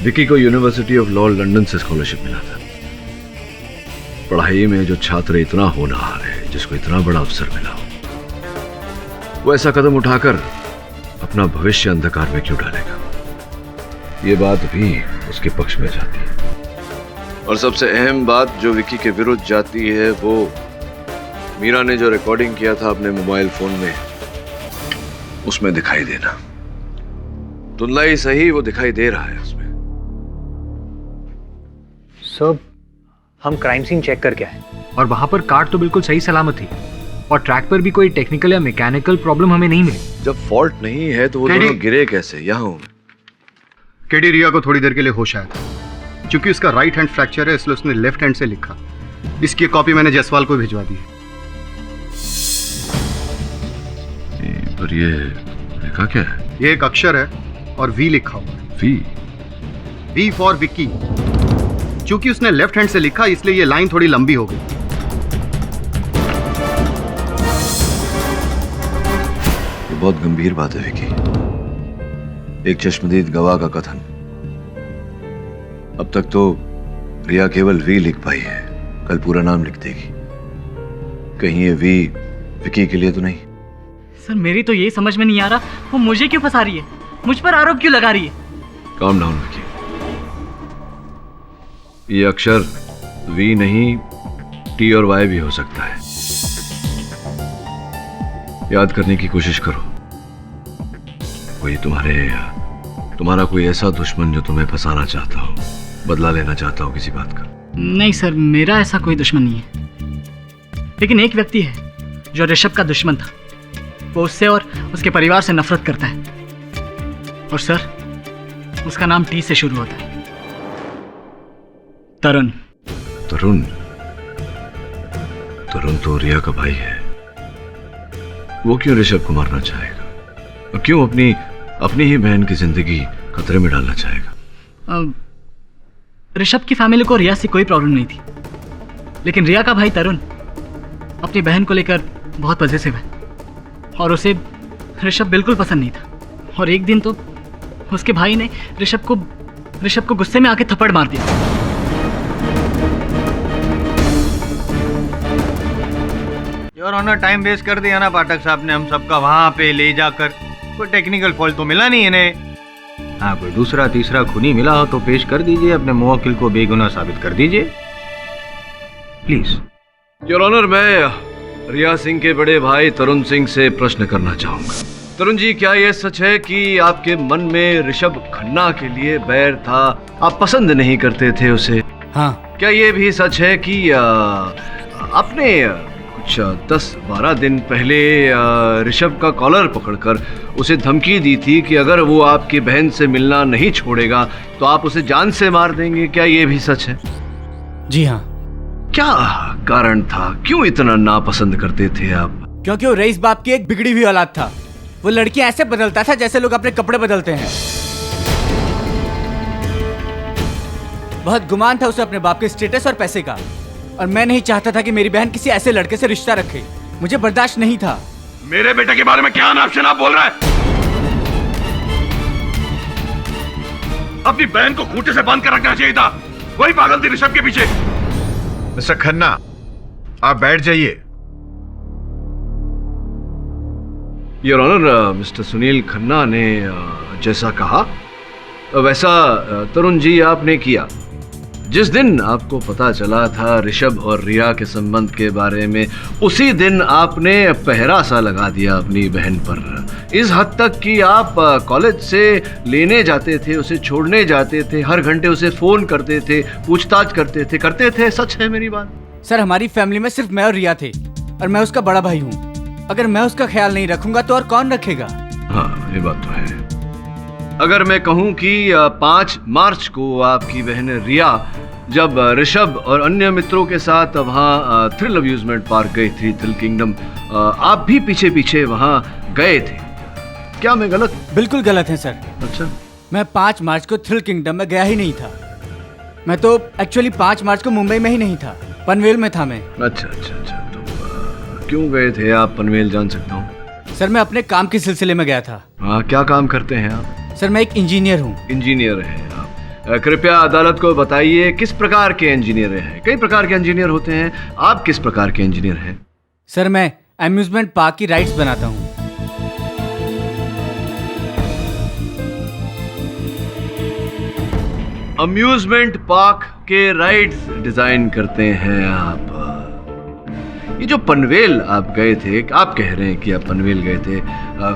विकी को यूनिवर्सिटी ऑफ लॉ लंदन से स्कॉलरशिप मिला था। पढ़ाई में जो छात्र इतना होनहार है, जिसको इतना बड़ा अवसर मिला हो, वो ऐसा कदम उठाकर अपना भविष्य अंधकार में क्यों डालेगा? ये बात भी उसके पक्ष में जाती है। और सबसे अहम बात जो विकी के विरुद्ध जाती है, वो मीरा ने जो रिकॉर्डिंग किया था अपने मोबाइल फोन में, उसमें दिखाई देना। धुंधला ही सही, वो दिखाई दे रहा है उसमें। सर, हम क्राइम सीन चेक करके आए और वहां पर कार तो बिल्कुल सही सलामत थी और ट्रैक पर भी कोई टेक्निकल या मैकेनिकल प्रॉब्लम हमें नहीं मिली। जब फॉल्ट नहीं है तो वो दोनों गिरे कैसे? यहाँ हूं। केडी, रिया को थोड़ी देर के लिए होश आया था। क्योंकि उसका राइट हैंड फ्रैक्चर है, इसलिए उसने लेफ्ट हैंड से लिखा। इसकी कॉपी मैंने जयसवाल को भिजवा दी है। पर ये लिखा क्या है? ये एक अक्षर है और वी लिखा हुआ है। V for Vicky. क्योंकि उसने लेफ्ट हैंड से लिखा, इसलिए ये लाइन थोड़ी लंबी हो गई। ये बहुत गंभीर बात है विकी। एक चश्मदीद गवाह का कथन। अब तक तो रिया केवल वी लिख पाई है, कल पूरा नाम लिख देगी। कहीं ये वी विकी के लिए तो नहीं? सर, मेरी तो ये समझ में नहीं आ रहा, वो मुझे क्यों फंसा रही है? मुझ पर आरोप क्यों लगा रही है? Calm down Vicky. ये अक्षर वी नहीं, टी और वाई भी हो सकता है। याद करने की कोशिश करो। कोई तुम्हारा कोई ऐसा दुश्मन जो तुम्हें फंसाना चाहता हो, बदला लेना चाहता हो किसी बात का? नहीं सर, मेरा ऐसा कोई दुश्मन नहीं है। लेकिन एक व्यक्ति है जो ऋषभ का दुश्मन था। वो उससे और उसके परिवार से नफरत करता है। और सर, उसका नाम टी से शुरू होता है। तरुण। तरुण? तरुण तो रिया का भाई है। वो क्यों ऋषभ को मारना चाहेगा? और क्यों अपनी ही बहन की जिंदगी खतरे में डालना चाहेगा? ऋषभ की फैमिली को रिया से कोई प्रॉब्लम नहीं थी, लेकिन रिया का भाई तरुण अपनी बहन को लेकर बहुत पॉजिटिव है और उसे ऋषभ बिल्कुल पसंद नहीं था। और एक दिन तो उसके भाई ने ऋषभ को गुस्से में आके थप्पड़ मार दिया। योर ऑनर, टाइम वेस्ट कर दिया ना पाठक साहब ने हम सबका वहां पे ले जाकर। कोई टेक्निकल फॉल्ट तो मिला नहीं इन्हें। हाँ, कोई दूसरा तीसरा खूनी मिला हो तो पेश कर दीजिए, अपने मुवक्किल को बेगुनाह साबित कर दीजिए प्लीज। योर ऑनर, मैं रिया सिंह के बड़े भाई तरुण सिंह से प्रश्न करना चाहूंगा। तरुण जी, क्या यह सच है कि आपके मन में ऋषभ खन्ना के लिए बैर था, आप पसंद नहीं करते थे उसे? हाँ। क्या यह भी सच है कि आपने कुछ 10-12 दिन पहले ऋषभ का कॉलर पकड़कर उसे धमकी दी थी कि अगर वो आपकी बहन से मिलना नहीं छोड़ेगा तो आप उसे जान से मार देंगे? क्या ये भी सच है? जी हाँ। क्या कारण था? क्यों इतना नापसंद करते थे आप? क्योंकि वो रईस बाप की एक बिगड़ी हुई औलाद था। वो लड़कियां ऐसे बदलता था जैसे लोग अपने कपड़े बदलते हैं। बहुत गुमान था उसे अपने बाप के स्टेटस और पैसे का, और मैं नहीं चाहता था कि मेरी बहन किसी ऐसे लड़के से रिश्ता रखे। मुझे बर्दाश्त नहीं था। मेरे बेटे के बारे में क्या अनाप शनाप बोल रहा है? अपनी बहन को खूंटे से बांध कर रखना चाहिए था। वही पागल थी ऋषभ के पीछे। मिस्टर खन्ना, आप बैठ जाइए। Your honour, mister Sunil Khanna ने जैसा कहा वैसा तरुण जी आपने किया। जिस दिन आपको पता चला था ऋषभ और रिया के संबंध के बारे में, उसी दिन आपने पहरा सा लगा दिया अपनी बहन पर। इस हद तक कि आप कॉलेज से लेने जाते थे, उसे छोड़ने जाते थे, हर घंटे उसे फोन करते थे, पूछताछ करते थे। सच है मेरी बात? सर, हमारी फैमिली में सिर्फ मैं और रिया थे, और मैं उसका बड़ा भाई हूँ। अगर मैं उसका ख्याल नहीं रखूंगा तो और कौन रखेगा? हाँ, ये बात तो है। अगर मैं कहूं कि 5 मार्च को आपकी बहन रिया जब ऋषभ और अन्य मित्रों के साथ वहाँ थ्रिल अम्यूजमेंट पार्क गई थी, थ्रिल किंगडम, आप भी पीछे पीछे वहाँ गए थे, क्या मैं गलत? बिल्कुल गलत है सर। अच्छा? मैं 5 मार्च को थ्रिल किंगडम में गया ही नहीं था। मैं तो एक्चुअली 5 मार्च को मुंबई में ही नहीं था, पनवेल में था मैं। अच्छा। तो क्यों गए थे आप पनवेल, जान सकता हूँ? सर, मैं अपने काम के सिलसिले में गया था। हाँ, क्या काम करते हैं आप? सर, मैं एक इंजीनियर हूँ। इंजीनियर हैं आप? कृपया अदालत को बताइए किस प्रकार के इंजीनियर हैं। कई प्रकार के इंजीनियर होते हैं, आप किस प्रकार के इंजीनियर हैं? सर, मैं अम्यूजमेंट पार्क की राइड्स बनाता हूँ। अम्यूजमेंट पार्क के राइड्स डिजाइन करते हैं आप? ये जो पनवेल आप गए थे, आप कह रहे हैं कि आप पनवेल गए थे,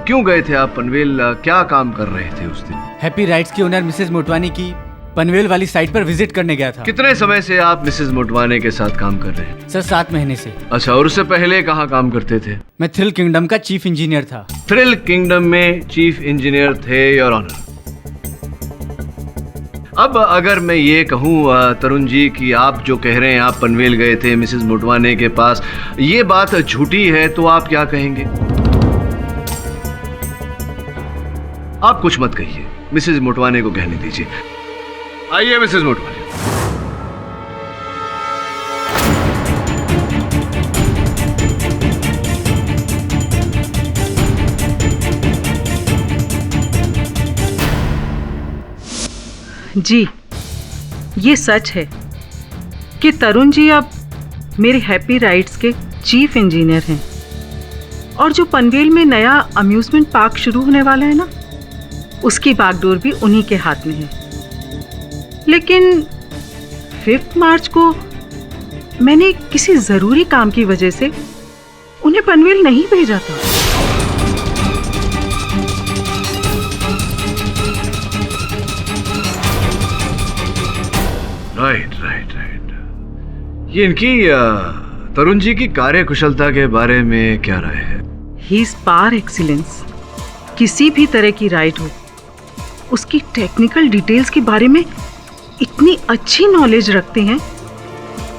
क्यों गए थे आप पनवेल? क्या काम कर रहे थे उस दिन? हैप्पी राइड्स की ओनर मिसेज मोटवानी की पनवेल वाली साइट पर विजिट करने गया था। कितने समय से आप मिसेज मोटवानी के साथ काम कर रहे हैं? सर, 7 महीने से। अच्छा, और उससे पहले कहाँ काम करते थे? मैं थ्रिल किंगडम का चीफ इंजीनियर था। थ्रिल किंगडम में चीफ इंजीनियर थे, योर ऑनर। अब अगर मैं ये कहूँ तरुण जी कि आप जो कह रहे हैं आप पनवेल गए थे मिसेज मोटवानी के पास, ये बात झूठी है, तो आप क्या कहेंगे? आप कुछ मत कहिए, मिसेज मोटवानी को कहने दीजिए। आइए मिसेज मोटवानी। जी, ये सच है कि तरुण जी अब मेरे हैप्पी राइड्स के चीफ इंजीनियर हैं, और जो पनवेल में नया अम्यूजमेंट पार्क शुरू होने वाला है ना, उसकी बागडोर भी उन्हीं के हाथ में है। लेकिन 5 मार्च को मैंने किसी ज़रूरी काम की वजह से उन्हें पनवेल नहीं भेजा था। राइट। ये इनकी तरुण जी की कार्यकुशलता के बारे में क्या राय है? He is par excellence. किसी भी तरह की राइड हो, उसकी टेक्निकल डिटेल्स के बारे में इतनी अच्छी नॉलेज रखते हैं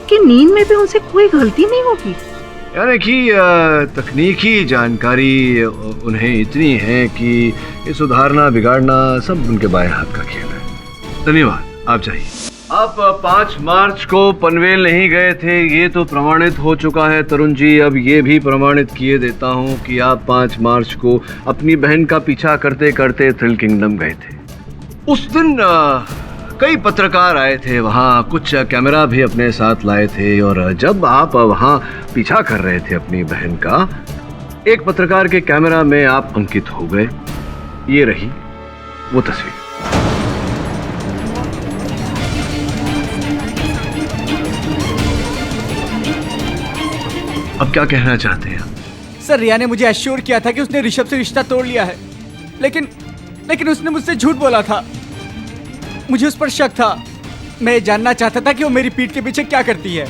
कि नींद में भी उनसे कोई गलती नहीं होगी। यानी कि तकनीकी जानकारी उन्हें इतनी है कि ये सुधारना बिगाड़ना सब उनके बाएं हाथ का खेल है। धन्यवाद, आप जाइए। आप 5 मार्च को पनवेल नहीं गए थे, ये तो प्रमाणित हो चुका है तरुण जी। अब ये भी प्रमाणित किए देता हूँ कि आप 5 मार्च को अपनी बहन का पीछा करते करते थ्रिल किंगडम गए थे। उस दिन कई पत्रकार आए थे वहाँ, कुछ कैमरा भी अपने साथ लाए थे, और जब आप वहाँ पीछा कर रहे थे अपनी बहन का, एक पत्रकार के कैमरा में आप अंकित हो गए। ये रही वो तस्वीर। अब क्या कहना चाहते हैं? सर, रिया ने मुझे एश्योर किया था कि उसने ऋषभ से रिश्ता तोड़ लिया है, लेकिन उसने मुझसे झूठ बोला था। मुझे उस पर शक था। मैं जानना चाहता था कि वो मेरी पीठ के पीछे क्या करती है,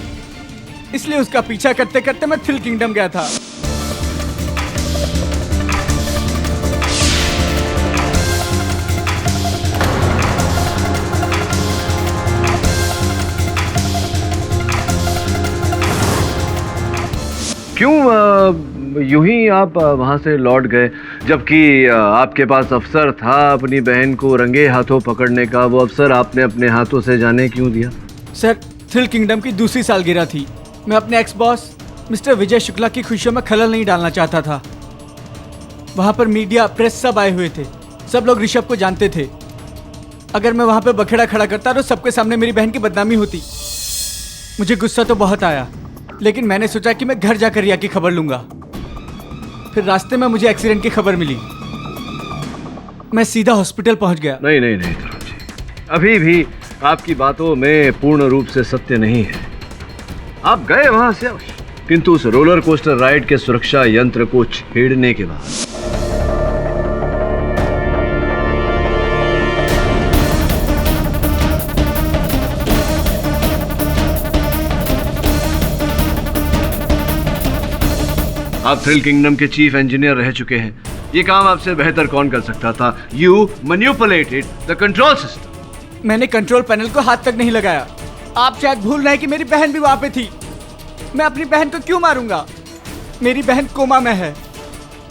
इसलिए उसका पीछा करते करते मैं थ्रिल किंगडम गया था। क्यों यूं ही आप वहां से लौट गए, जबकि आपके पास अवसर था अपनी बहन को रंगे हाथों पकड़ने का? वो अवसर आपने अपने हाथों से जाने क्यों दिया? सर, थ्रिल किंगडम की दूसरी सालगिरह थी। मैं अपने ex boss mister Vijay Shukla की खुशियों में खलल नहीं डालना चाहता था। वहाँ पर मीडिया, प्रेस सब आए हुए थे। सब लोग ऋषभ को जानते थे। अगर मैं वहाँ पे बखेड़ा खड़ा करता तो सबके सामने मेरी बहन की बदनामी होती। मुझे गुस्सा तो बहुत आया, लेकिन मैंने सोचा कि मैं घर जाकर रिया की खबर लूंगा। फिर रास्ते में मुझे एक्सीडेंट की खबर मिली। मैं सीधा हॉस्पिटल पहुंच गया। नहीं नहीं नहीं तरुण जी, अभी भी आपकी बातों में पूर्ण रूप से सत्य नहीं है। आप गए वहां से, किंतु उस रोलर कोस्टर राइड के सुरक्षा यंत्र को छेड़ने के बाद आप थ्रिल किंगडम के चीफ इंजीनियर रह चुके हैं। ये काम आपसे बेहतर कौन कर सकता था? You manipulated the control system. मैंने कंट्रोल पैनल को हाथ तक नहीं लगाया। आप शायद भूल रहे हैं कि मेरी बहन भी वहां पे थी। मैं अपनी बहन को क्यों मारूंगा? मेरी बहन कोमा में है।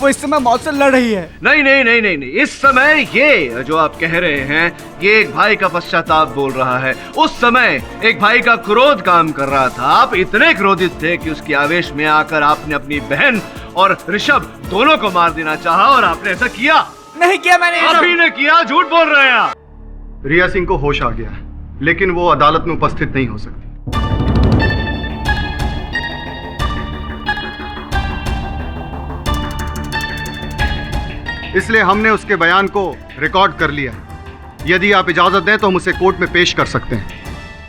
वो इस समय मौत से लड़ रही है। नहीं नहीं नहीं नहीं नहीं, इस समय ये जो आप कह रहे हैं, ये एक भाई का पश्चाताप बोल रहा है। उस समय एक भाई का क्रोध काम कर रहा था। आप इतने क्रोधित थे कि उसके आवेश में आकर आपने अपनी बहन और ऋषभ दोनों को मार देना चाहा, और आपने ऐसा किया। नहीं किया मैंने। आप ही ने किया, झूठ बोल रहे हैं आप। रिया सिंह को होश आ गया, लेकिन वो अदालत में उपस्थित नहीं हो सकती। इसलिए हमने उसके बयान को रिकॉर्ड कर लिया। यदि आप इजाजत दें तो हम उसे कोर्ट में पेश कर सकते हैं।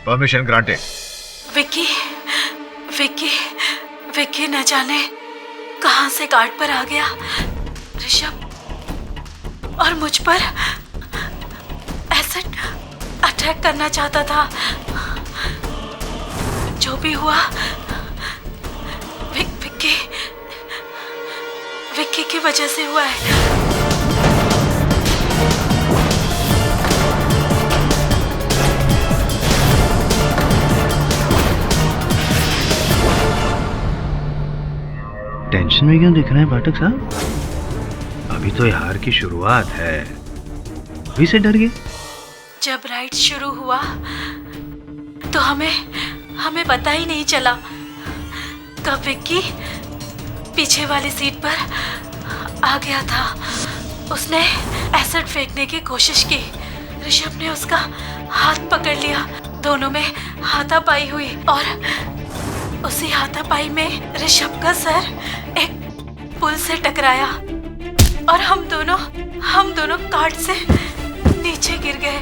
Permission granted. Vicky Vicky Vicky न जाने कहां से गार्ड पर आ गया ऋषभ, और मुझ पर एसिड अटैक करना चाहता था। जो भी हुआ विक्की की वजह से हुआ है। टेंशन में क्यों दिख रहे हैं पाठक साहब? अभी तो हार की शुरुआत है, अभी से डर गए? जब राइड शुरू हुआ तो हमें पता ही नहीं चला कब विक्की पीछे वाली सीट पर आ गया था। उसने एसिड फेंकने की कोशिश की। ऋषभ ने उसका हाथ पकड़ लिया। दोनों में हाथापाई हुई और उसी हाथापाई में ऋषभ का सर एक पुल से टकराया और हम दोनों कार्ट से नीचे गिर गए।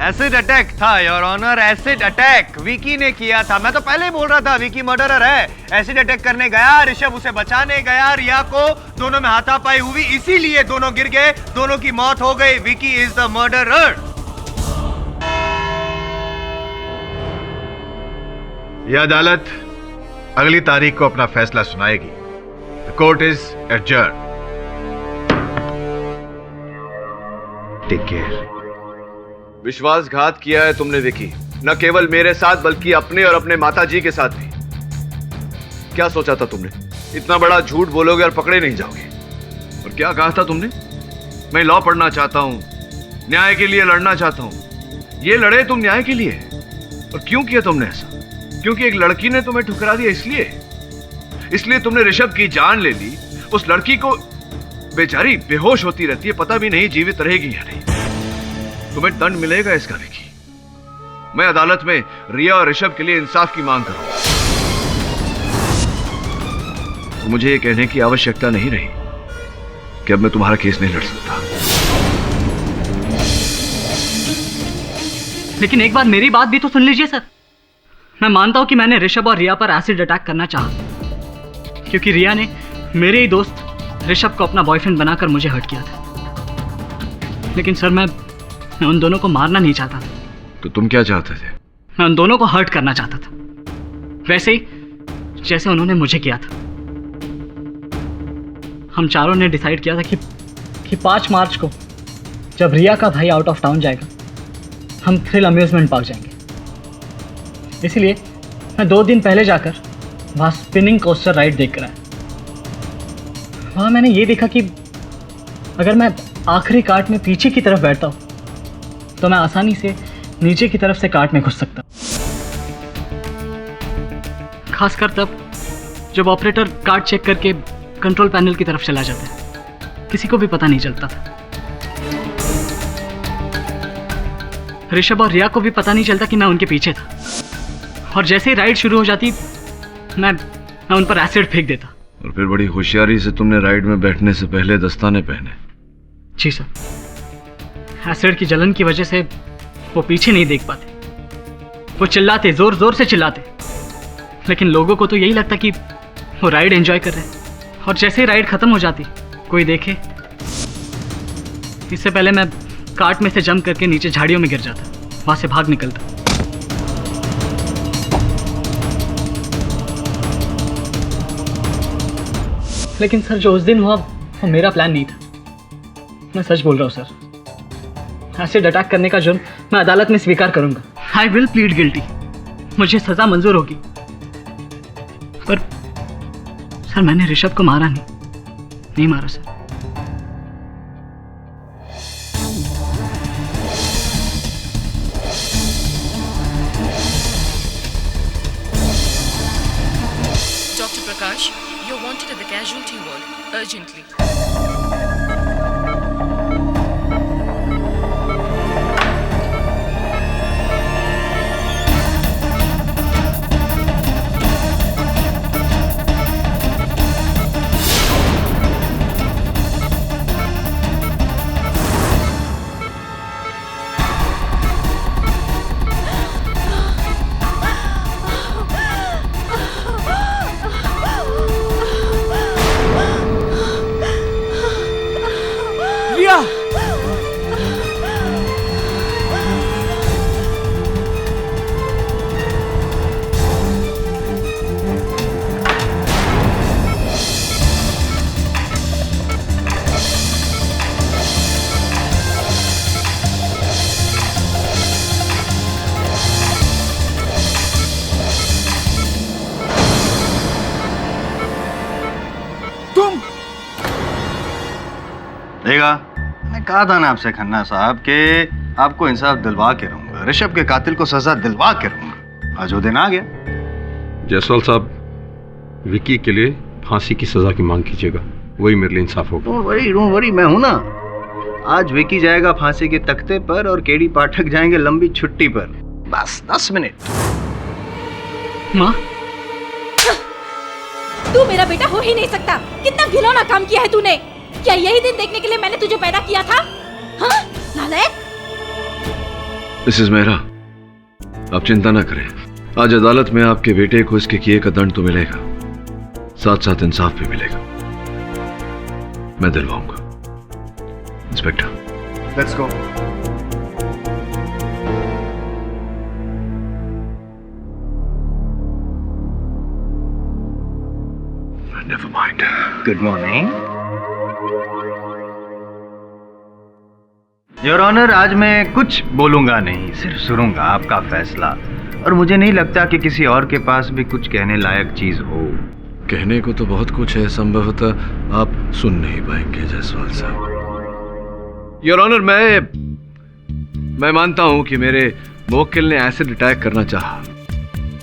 एसिड अटैक था your honour, acid attack Vicky ने किया था। मैं तो पहले ही बोल रहा था विकी मर्डरर है। एसिड अटैक करने गया, ऋषभ उसे बचाने गया, रिया को दोनों में हाथापाई हुई, इसीलिए दोनों गिर गए, दोनों की मौत हो गई। Vicky is the murderer. यह अदालत अगली तारीख को अपना फैसला सुनाएगी। The court is adjourn. Take care. विश्वासघात किया है तुमने विकी, न केवल मेरे साथ बल्कि अपने और अपने माताजी के साथ भी। क्या सोचा था तुमने? इतना बड़ा झूठ बोलोगे और पकड़े नहीं जाओगे। और क्या कहा था तुमने? मैं लॉ पढ़ना चाहता हूं, न्याय के लिए लड़ना चाहता हूं। ये लड़े तुम न्याय के लिए, और क्यों किया तुमने ऐसा? क्योंकि एक लड़की ने तुम्हें ठुकरा दिया, इसलिए तुमने ऋषभ की जान ले ली। उस लड़की को बेचारी बेहोश होती रहती है, पता भी नहीं जीवित रहेगी या नहीं। तुम्हें दंड मिलेगा इसका विकी। मैं अदालत में रिया और ऋषभ के लिए इंसाफ की मांग करूंगा। मुझे ये कहने की आवश्यकता नहीं रही कि अब मैं तुम्हारा केस नहीं लड़ सकता। लेकिन एक बार मेरी बात भी तो सुन लीजिए सर। मैं मानता हूं कि मैंने ऋषभ और रिया पर एसिड अटैक करना चाहा, क्योंकि रिया ने मेरे ही दोस्त ऋषभ को अपना बॉयफ्रेंड बनाकर मुझे हर्ट किया था। लेकिन सर मैं उन दोनों को मारना नहीं चाहता था। तो तुम क्या चाहते थे? मैं उन दोनों को हर्ट करना चाहता था, वैसे ही जैसे उन्होंने मुझे किया था। हम चारों ने डिसाइड किया था कि 5 मार्च को जब रिया का भाई आउट ऑफ टाउन जाएगा, हम थ्रिल अम्यूजमेंट पार्क जाएंगे। इसीलिए मैं 2 दिन पहले जाकर वहाँ स्पिनिंग कोस्टर राइड देख कर आया। वहाँ मैंने ये देखा कि अगर मैं आखिरी कार्ट में पीछे की तरफ बैठता हूँ तो मैं आसानी से नीचे की तरफ से कार्ट में घुस सकता। खासकर तब जब ऑपरेटर कार्ट चेक करके कंट्रोल पैनल की तरफ चला जाता है, किसी को भी पता नहीं चलता था। ऋषभ और रिया को भी पता नहीं चलता कि मैं उनके पीछे था, और जैसे ही राइड शुरू हो जाती मैं उन पर एसिड फेंक देता। और फिर बड़ी होशियारी से तुमने राइड में बैठने से पहले दस्ताने पहने। जी सर, एसिड की जलन की वजह से वो पीछे नहीं देख पाते। वो चिल्लाते, जोर जोर से चिल्लाते, लेकिन लोगों को तो यही लगता कि वो राइड एंजॉय कर रहे हैं। और जैसे ही राइड खत्म हो जाती, कोई देखे, इससे पहले मैं कार्ट में से जंप करके नीचे झाड़ियों में गिर जाता, वहां से भाग निकलता। लेकिन सर, जो उस दिन हुआ वो मेरा प्लान नहीं था। मैं सच बोल रहा हूँ सर। एसिड अटैक करने का जुर्म मैं अदालत में स्वीकार करूंगा। I will plead guilty. मुझे सजा मंजूर होगी। पर सर, मैंने ऋषभ को मारा नहीं मारा sir. Dr. Prakash, you're wanted at the casualty ward urgently. देखा, मैंने कहा था ना आपसे खन्ना साहब कि आपको इंसाफ दिलवा के रहूंगा, ऋषभ के कातिल को सजा दिलवा के रहूंगा। आज वो दिन आ गया। जायसवाल साहब, विकी के लिए फांसी की सजा की मांग कीजिएगा, वही मेरे लिए इंसाफ होगा। डोंट वरी, मैं हूं ना। आज विकी जाएगा फांसी के तख्ते पर और केडी पाठक जाएंगे लंबी छुट्टी पर। बस 10 मिनट। माँ, तू मेरा बेटा हो ही नहीं सकता। कितना घिनौना काम किया है तूने। क्या यही दिन देखने के लिए मैंने तुझे पैदा किया था? हाँ, नालायक। मिसेस मेहरा, आप चिंता ना करें। आज अदालत में आपके बेटे को इसके किए का दंड तो मिलेगा, साथ साथ इंसाफ भी मिलेगा। मैं दिलवाऊंगा। Inspector, let's go. Never mind. Good morning your honour. आज मैं कुछ बोलूंगा नहीं, सिर्फ सुनूंगा आपका फैसला। और मुझे नहीं लगता कि किसी और के पास भी कुछ कहने लायक चीज हो। कहने को तो बहुत कुछ है, संभवतः आप सुन नहीं पाएंगे जायसवाल साहब। योर ऑनर, मैं मानता हूं कि मेरे मुवक्किल ने एसिड अटैक करना चाहा,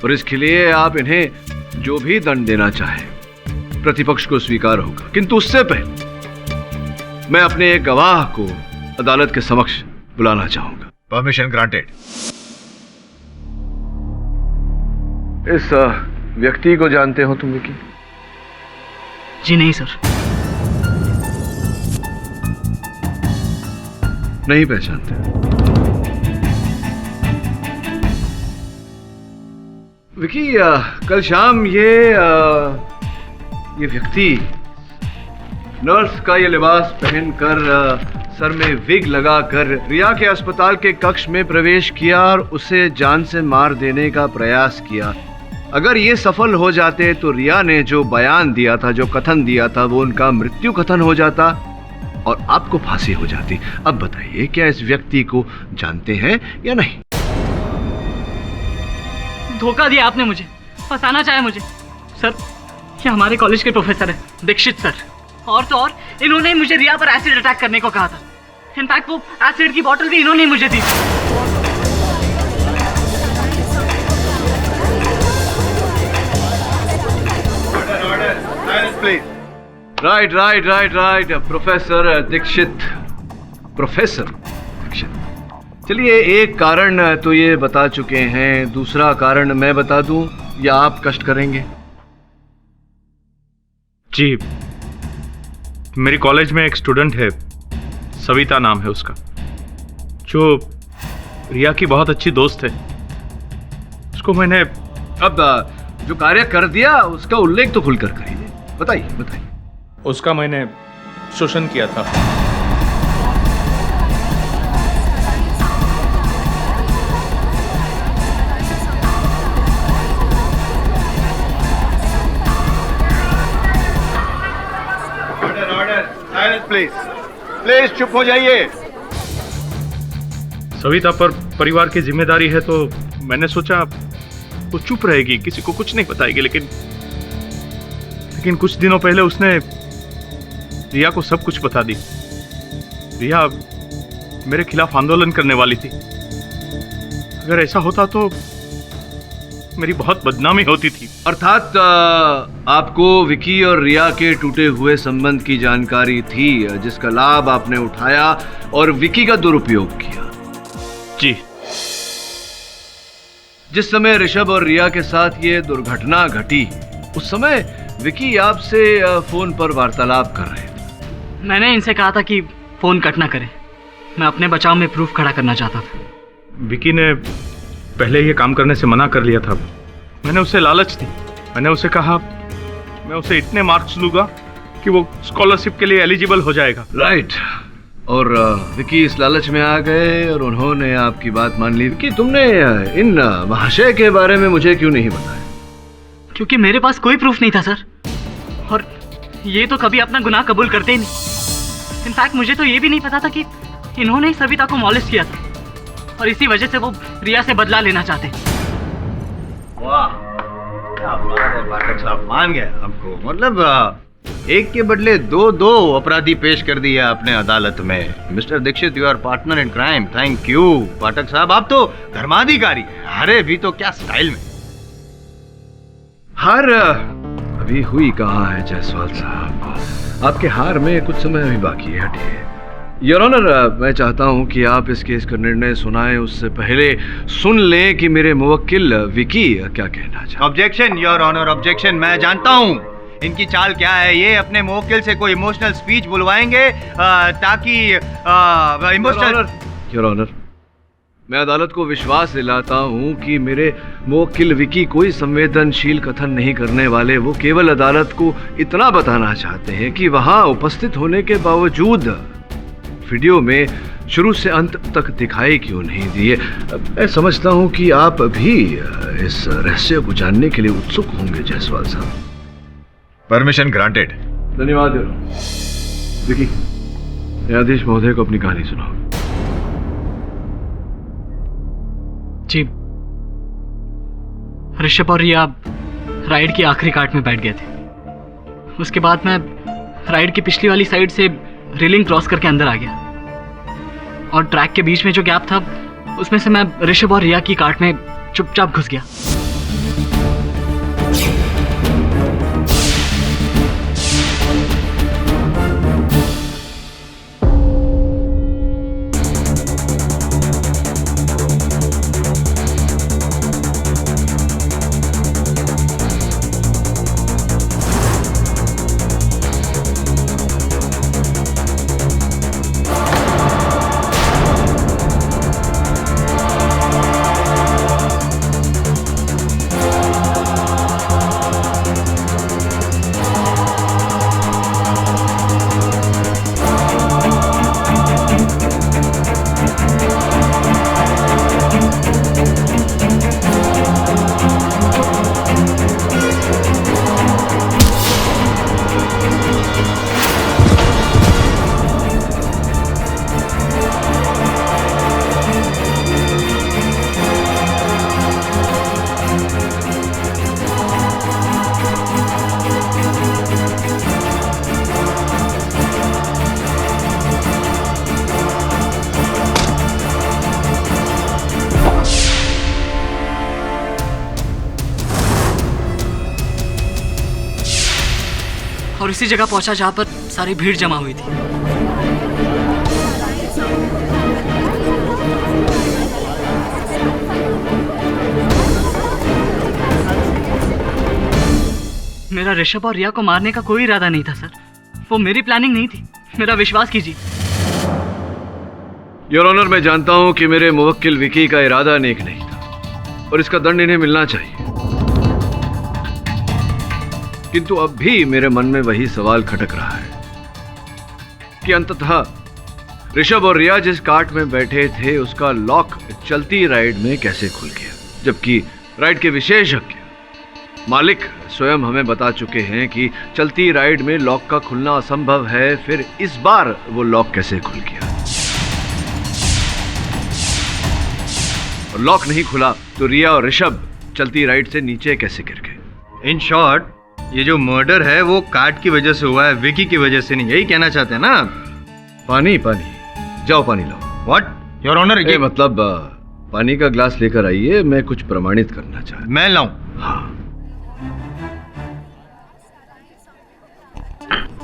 और इसके लिए आप इन्हें जो भी दंड देना चाहे प्रतिपक्ष को स्वीकार होगा। किंतु उससे पहले मैं अपने एक गवाह को अदालत के समक्ष बुलाना चाहूंगा। Permission granted. इस व्यक्ति को जानते हो तुम विकी? जी नहीं सर। नहीं पहचानते? विकी, कल शाम ये व्यक्ति नर्स का ये लिबास पहनकर, सर में विग लगाकर रिया के अस्पताल के कक्ष में प्रवेश किया और उसे जान से मार देने का प्रयास किया। अगर ये सफल हो जाते तो रिया ने जो बयान दिया था, जो कथन दिया था, वो उनका मृत्यु कथन हो जाता और आपको फांसी हो जाती। अब बताइए, क्या इस व्यक्ति को जानते हैं या नहीं? धोखा दिया आपने मुझे, फंसाना चाहे मुझे। सर, ये हमारे कॉलेज के प्रोफेसर है, दीक्षित सर। और तो और इन्होंने मुझे रिया पर एसिड अटैक करने को कहा था। इनफैक्ट वो एसिड की बोतल भी इन्होंने मुझे दी। Right right right right, professor Dikshit, professor Dikshit. चलिए, एक कारण तो ये बता चुके हैं, दूसरा कारण मैं बता दूं या आप कष्ट करेंगे? जी, मेरी कॉलेज में एक स्टूडेंट है, सविता नाम है उसका, जो रिया की बहुत अच्छी दोस्त है। उसको मैंने अब जो कार्य कर दिया उसका उल्लेख तो खुलकर करिए, बताइए बताइए। उसका मैंने शोषण किया था। प्लीज प्लीज चुप हो जाइए। सविता पर परिवार की जिम्मेदारी है, तो मैंने सोचा वो चुप रहेगी, किसी को कुछ नहीं बताएगी। लेकिन कुछ दिनों पहले उसने रिया को सब कुछ बता दी। रिया मेरे खिलाफ आंदोलन करने वाली थी। अगर ऐसा होता तो मेरी बहुत बदनामी होती थी। अर्थात आपको विकी और रिया के टूटे हुए संबंध की जानकारी थी, जिसका लाभ आपने उठाया और विकी का दुरुपयोग किया। जी। जिस समय ऋषभ और रिया के साथ ये दुर्घटना घटी, उस समय विकी आपसे फोन पर वार्तालाप कर रहे थे। मैंने इनसे कहा था कि फोन कट ना करें, मैं अपने बचाव में प्रूफ खड़ा करना चाहता था। विकी ने पहले ये काम करने से मना कर लिया था। मैंने उसे लालच दी। मैंने उसे कहा मैं उसे इतने मार्क्स दूंगा कि वो स्कॉलरशिप के लिए एलिजिबल हो जाएगा। राइट। और विकी इस लालच में आ गए और उन्होंने आपकी बात मान ली। कि तुमने इन महाशय के बारे में मुझे क्यों नहीं बताया? क्योंकि मेरे पास कोई प्रूफ नहीं था सर, और ये तो कभी अपना गुनाह कबूल करते ही नहीं। इनफैक्ट मुझे तो ये भी नहीं पता था कि इन्होंने सविता को मॉलेस्ट किया था, और इसी वजह से वो रिया से बदला लेना चाहते। वाह, क्या बात है पाठक साहब, मान गए आपको। मतलब एक के बदले दो अपराधी पेश कर दिए आपने अदालत में। Mister Dikshit, you are partner in crime. Thank you Pathak साहब, आप तो धर्माधिकारी हैं। अरे भी तो क्या स्टाइल में। हार अभी हुई कहाँ है जायसवाल साहब? आपके हार में कुछ समय अभी बाकी है। हटिए। योर ऑनर, मैं चाहता हूं कि आप इस केस का निर्णय सुनाएं, उससे पहले सुन लें कि मेरे मुवक्किल विकी क्या कहना चाहते। Objection your honour, objection. मैं जानता हूं इनकी चाल क्या है। ये अपने मुवक्किल से कोई इमोशनल स्पीच बुलवाएंगे ताकि इमोशनल। योर ऑनर, मैं अदालत को विश्वास दिलाता हूं कि मेरे मुवक्किल विकी कोई संवेदनशील कथन नहीं करने वाले। वो केवल अदालत को इतना बताना चाहते हैं कि वहां उपस्थित होने के बावजूद वीडियो में शुरू से अंत तक दिखाई क्यों नहीं दिए। मैं समझता हूं कि आप भी इस रहस्य को जानने के लिए उत्सुक होंगे जायसवाल साहब। Permission granted. धन्यवाद। विकी, न्यायाधीश महोदय को अपनी कहानी सुनाओ। जी, ऋषभ और रिया राइड की आखिरी काट में बैठ गए थे। उसके बाद मैं राइड की पिछली वाली साइड से रेलिंग क्रॉस करके अंदर आ गया, और ट्रैक के बीच में जो गैप था उसमें से मैं ऋषभ और रिया की कार्ट में चुपचाप घुस गया। और इसी जगह पहुंचा जहां पर सारी भीड़ जमा हुई थी। मेरा ऋषभ और रिया को मारने का कोई इरादा नहीं था सर। वो मेरी प्लानिंग नहीं थी, मेरा विश्वास कीजिए। योर ऑनर, मैं जानता हूं कि मेरे मुवक्किल विकी का इरादा नेक नहीं था और इसका दंड इन्हें मिलना चाहिए, किंतु अब भी मेरे मन में वही सवाल खटक रहा है कि अंततः ऋषभ और रिया जिस कार्ट में बैठे थे उसका लॉक चलती राइड में कैसे खुल गया, जबकि राइड के विशेषज्ञ मालिक स्वयं हमें बता चुके हैं कि चलती राइड में लॉक का खुलना असंभव है। फिर इस बार वो लॉक कैसे खुल गया? और लॉक नहीं खुला तो रिया और ऋषभ चलती राइड से नीचे कैसे गिर गए? इन शॉर्ट, ये जो मर्डर है वो कार्ट की वजह से हुआ है, विकी की वजह से नहीं। यही कहना चाहते हैं ना? पानी पानी, जाओ पानी लाओ। What your honour? ये मतलब पानी का ग्लास लेकर आइए, मैं कुछ प्रमाणित करना चाहता। मैं लाऊं? हाँ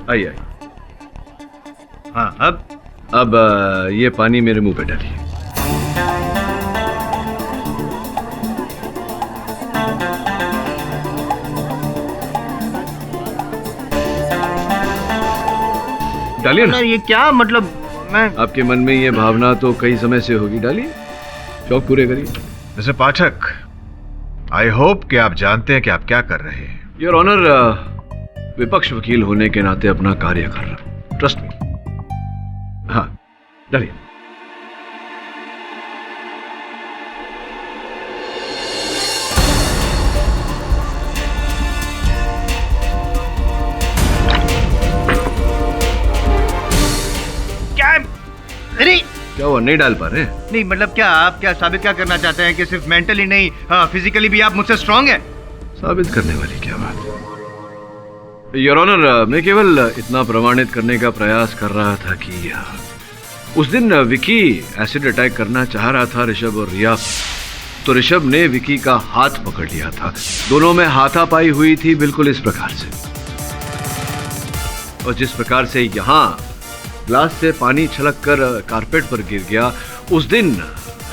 आइए आइए। हाँ अब ये पानी मेरे मुंह पे डालिए। डालिए ना। ये क्या मतलब? मैं आपके मन में ये भावना तो कई समय से होगी, डालिए, शौक पूरे करिए। मिस्टर पाठक, आई होप कि आप जानते हैं कि आप क्या कर रहे हैं। योर ऑनर, विपक्ष वकील होने के नाते अपना कार्य कर रहा हूं, ट्रस्ट मी। हाँ डालिए। क्या हुआ, नहीं डाल पा रहे? नहीं मतलब क्या आप क्या साबित क्या करना चाहते हैं कि सिर्फ मेंटली नहीं फिजिकली भी आप मुझसे स्ट्रांग हैं? साबित करने वाली क्या बात है योर ऑनर, मैं केवल इतना प्रमाणित करने का प्रयास कर रहा था कि उस दिन विकी एसिड अटैक करना चाह रहा था ऋषभ और रिया, तो ऋषभ ने विकी का हाथ पकड़ लिया था। दोनों में हाथापाई हुई थी बिल्कुल इस प्रकार से, और जिस प्रकार से यहाँ ग्लास से पानी छलक कर कारपेट पर गिर गया, उस दिन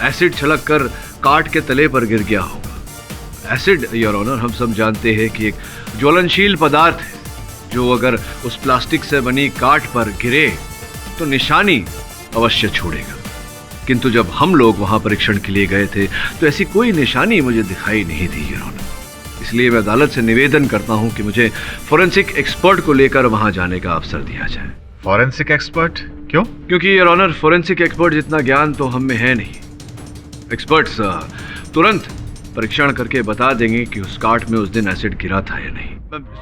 एसिड छलक कर काट के तले पर गिर गया होगा। एसिड योर ऑनर, हम सब जानते हैं कि एक ज्वलनशील पदार्थ है जो अगर उस प्लास्टिक से बनी काट पर गिरे तो निशानी अवश्य छोड़ेगा, किंतु जब हम लोग वहां परीक्षण के लिए गए थे तो ऐसी कोई निशानी मुझे दिखाई नहीं दी योर ऑनर। इसलिए मैं अदालत से निवेदन करता हूं कि मुझे फोरेंसिक एक्सपर्ट को लेकर वहां जाने का अवसर दिया जाए। फॉरेंसिक एक्सपर्ट क्यों? क्योंकि योर ऑनर, फोरेंसिक एक्सपर्ट जितना ज्ञान तो हम में है नहीं। एक्सपर्ट्स तुरंत परीक्षण करके बता देंगे कि उस काट में उस दिन एसिड गिरा था या नहीं।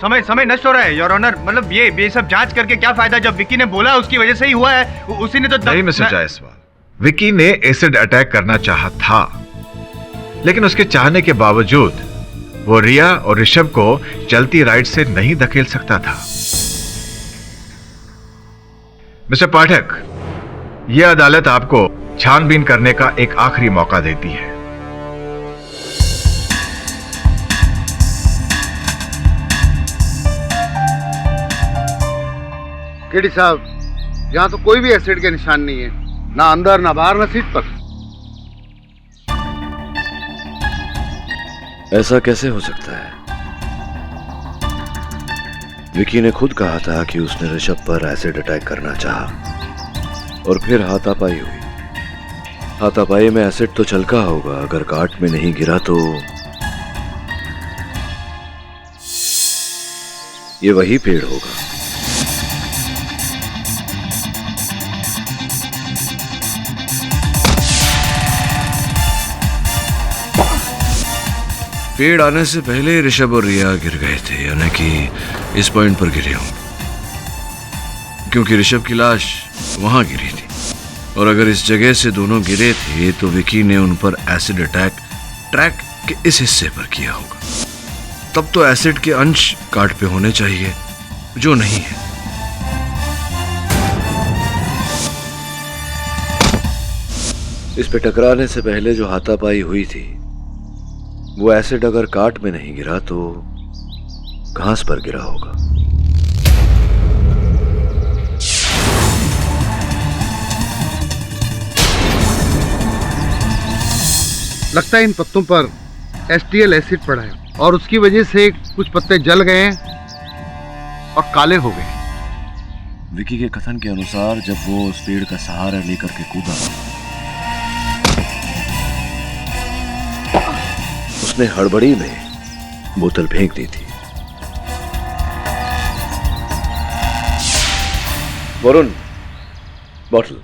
समय नष्ट हो रहा है योर ऑनर। मतलब ये सब जांच करके क्या फायदा, जब विकी ने बोला उसकी वजह से ही हुआ है, उसी ने तो नहीं मिस्टर जायसवाल, विकी ने एसिड अटैक करना चाहा था, लेकिन उसके चाहने के बावजूद वो रिया और ऋषभ को चलती राइड से नहीं धकेल सकता था। मिस्टर पाठक, यह अदालत आपको छानबीन करने का एक आखिरी मौका देती है। केडी साहब, यहाँ तो कोई भी एसिड के निशान नहीं है, ना अंदर ना बाहर ना सीट पर। ऐसा कैसे हो सकता है? विकी ने खुद कहा था कि उसने ऋषभ पर एसिड अटैक करना चाहा और फिर हाथापाई हुई। हाथापाई में एसिड तो छलका होगा, अगर काट में नहीं गिरा तो ये वही पेड़ होगा। पेड़ आने से पहले ऋषभ और रिया गिर गए थे, यानी कि इस पॉइंट पर गिरे होंगे, क्योंकि ऋषभ की लाश वहां गिरी थी, और अगर इस जगह से दोनों गिरे थे तो विकी ने उन पर एसिड अटैक ट्रैक के इस हिस्से पर किया होगा। तब तो एसिड के अंश काट पे होने चाहिए, जो नहीं है। इस पे टकराने से पहले जो हाथापाई हुई थी वो एसिड अगर काट में नहीं गिरा तो घास पर गिरा होगा। लगता है इन पत्तों पर एसटीएल एसिड पड़ा है और उसकी वजह से कुछ पत्ते जल गए हैं और काले हो गए। विकी के कथन के अनुसार जब वो उस पेड़ का सहारा लेकर के कूदा, उसने हड़बड़ी में बोतल फेंक दी थी। Varun, bottle.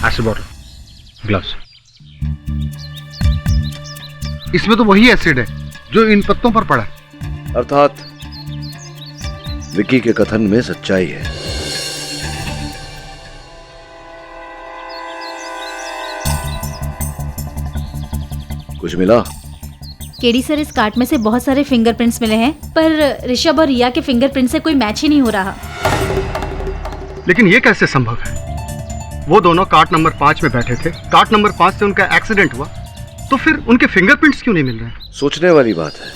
Acid bottle, gloves. इसमें तो वही एसिड है जो इन पत्तों पर पड़ा। अर्थात विकी के कथन में सच्चाई है। कुछ मिला? केडी सर, इस कार्ट में से बहुत सारे फिंगरप्रिंट्स मिले हैं, पर ऋषभ और रिया के फिंगरप्रिंट से कोई मैच ही नहीं हो रहा। लेकिन ये कैसे संभव है? वो दोनों कार्ट नंबर 5 में बैठे थे, कार्ट नंबर 5 से उनका एक्सीडेंट हुआ, तो फिर उनके फिंगरप्रिंट्स क्यों नहीं मिल रहे? सोचने वाली बात है।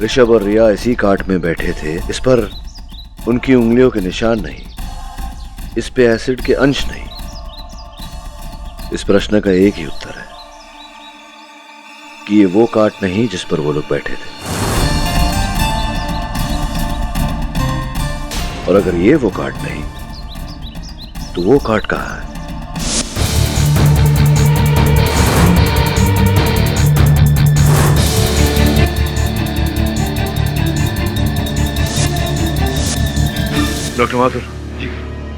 ऋषभ और रिया इसी कार्ट में बैठे थे, इस पर उनकी उंगलियों के निशान नहीं, इस पे एसिड के अंश नहीं। इस प्रश्न का एक ही उत्तर है कि ये वो कार्ट नहीं जिस पर वो लोग बैठे थे। और अगर ये वो कार्ट नहीं, तो वो कार्ट कहां है? डॉक्टर माथुर जी,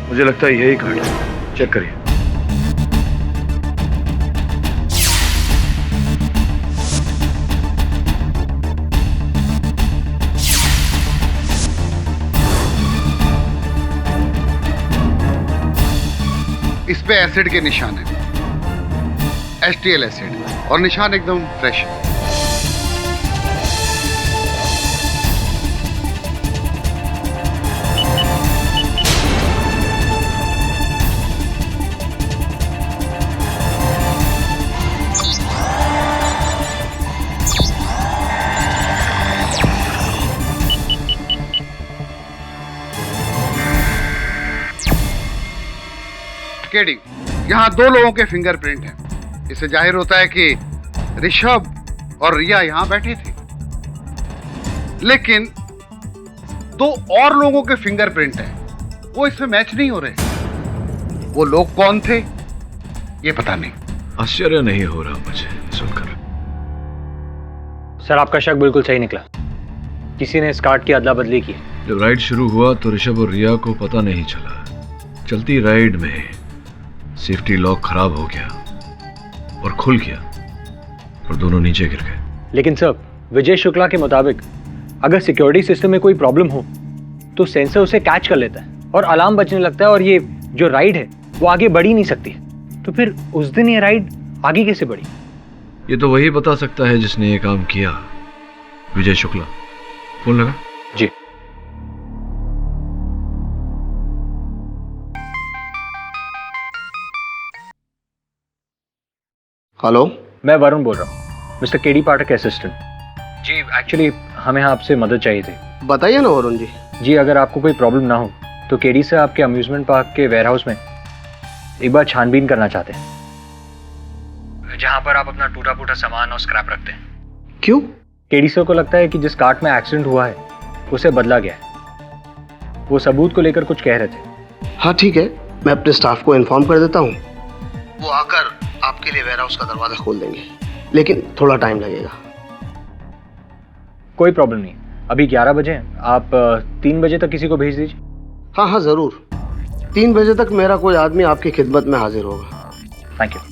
मुझे लगता है यही कार्ड है, चेक करिए। इस पे एसिड के निशान है, एसटीएल एसिड, और निशान एकदम फ्रेश है। केडी, यहाँ 2 लोगों के फिंगरप्रिंट हैं। इससे जाहिर होता है कि ऋषभ और रिया यहाँ बैठे थे, लेकिन 2 और लोगों के फिंगरप्रिंट हैं, वो इसमें मैच नहीं हो रहे। वो लोग कौन थे ये पता नहीं। आश्चर्य नहीं हो रहा मुझे सुनकर। सर, आपका शक बिल्कुल सही निकला। किसी ने इस कार्ड की अदला बदली की। जब राइड शुरू हुआ तो ऋषभ और रिया को पता नहीं चला। चलती राइड में सेफ्टी लॉक खराब हो गया और खुल गया और दोनों नीचे गिर गए। लेकिन सर, विजय शुक्ला के मुताबिक अगर सिक्योरिटी सिस्टम में कोई प्रॉब्लम हो तो सेंसर उसे कैच कर लेता है और अलार्म बजने लगता है, और ये जो राइड है वो आगे बढ़ ही नहीं सकती। तो फिर उस दिन ये राइड आगे कैसे बढ़ी? ये तो वही बता सकता है जिसने ये काम किया। विजय शुक्ला। फोन लगा? जी। हेलो, मैं वरुण बोल रहा हूँ, मिस्टर केडी पाठक असिस्टेंट। जी, एक्चुअली हमें आपसे मदद चाहिए थी। बताइए ना वरुण जी। जी, अगर आपको कोई प्रॉब्लम ना हो तो केडी से आपके अम्यूजमेंट पार्क के वेयरहाउस में एक बार छानबीन करना चाहते हैं, जहाँ पर आप अपना टूटा फूटा सामान और स्क्रैप रखते हैं। क्यों? केडी सर को लगता है कि जिस कार्ट में एक्सीडेंट हुआ है उसे बदला गया है। वो सबूत को लेकर कुछ कह रहे थे। हाँ ठीक है, मैं अपने स्टाफ को इन्फॉर्म कर देता हूँ, वो आकर आपके लिए वेयरहाउस का दरवाजा खोल देंगे, लेकिन थोड़ा टाइम लगेगा। कोई प्रॉब्लम नहीं, अभी 11 बजे हैं, आप 3 बजे तक किसी को भेज दीजिए। हाँ हाँ जरूर, 3 बजे तक मेरा कोई आदमी आपकी खिदमत में हाजिर होगा। Thank you.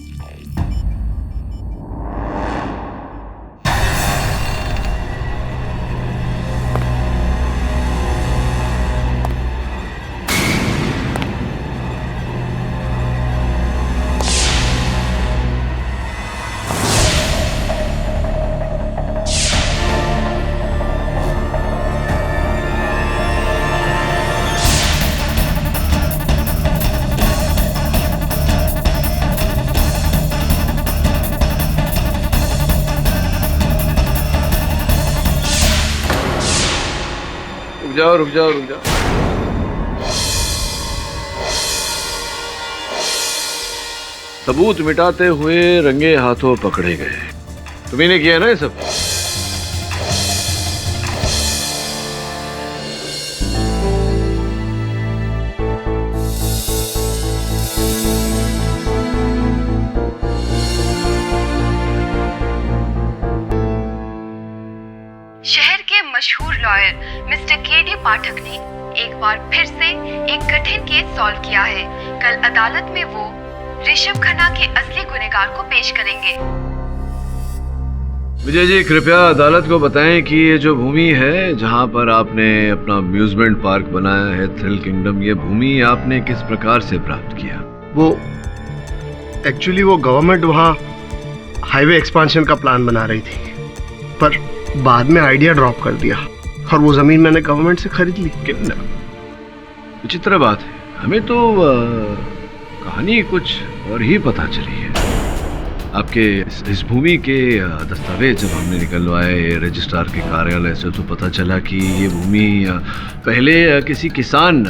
रुक जाओ। सबूत मिटाते हुए रंगे हाथों पकड़े गए। तुम्ही ने किया ना ये सब? शहर के मशहूर लॉयर मिस्टर के.डी. पाठक ने एक बार फिर से एक कठिन केस सॉल्व किया है। कल अदालत में वो ऋषभ खन्ना के असली गुनहगार को पेश करेंगे। विजय जी, कृपया अदालत को बताएं कि ये जो भूमि है जहां पर आपने अपना अम्यूजमेंट पार्क बनाया है, थ्रिल किंगडम, ये भूमि आपने किस प्रकार से प्राप्त किया? वो एक्चुअली वो गवर्नमेंट वहाँ हाईवे एक्सपांशन का प्लान बना रही थी, पर बाद में आइडिया ड्रॉप कर दिया और वो जमीन मैंने गवर्नमेंट से खरीद ली। कितना विचित्र बात है, हमें तो कहानी कुछ और ही पता चली है। आपके इस भूमि के दस्तावेज जब हमने निकलवाए रजिस्ट्रार के कार्यालय से, तो पता चला कि ये भूमि पहले किसी किसान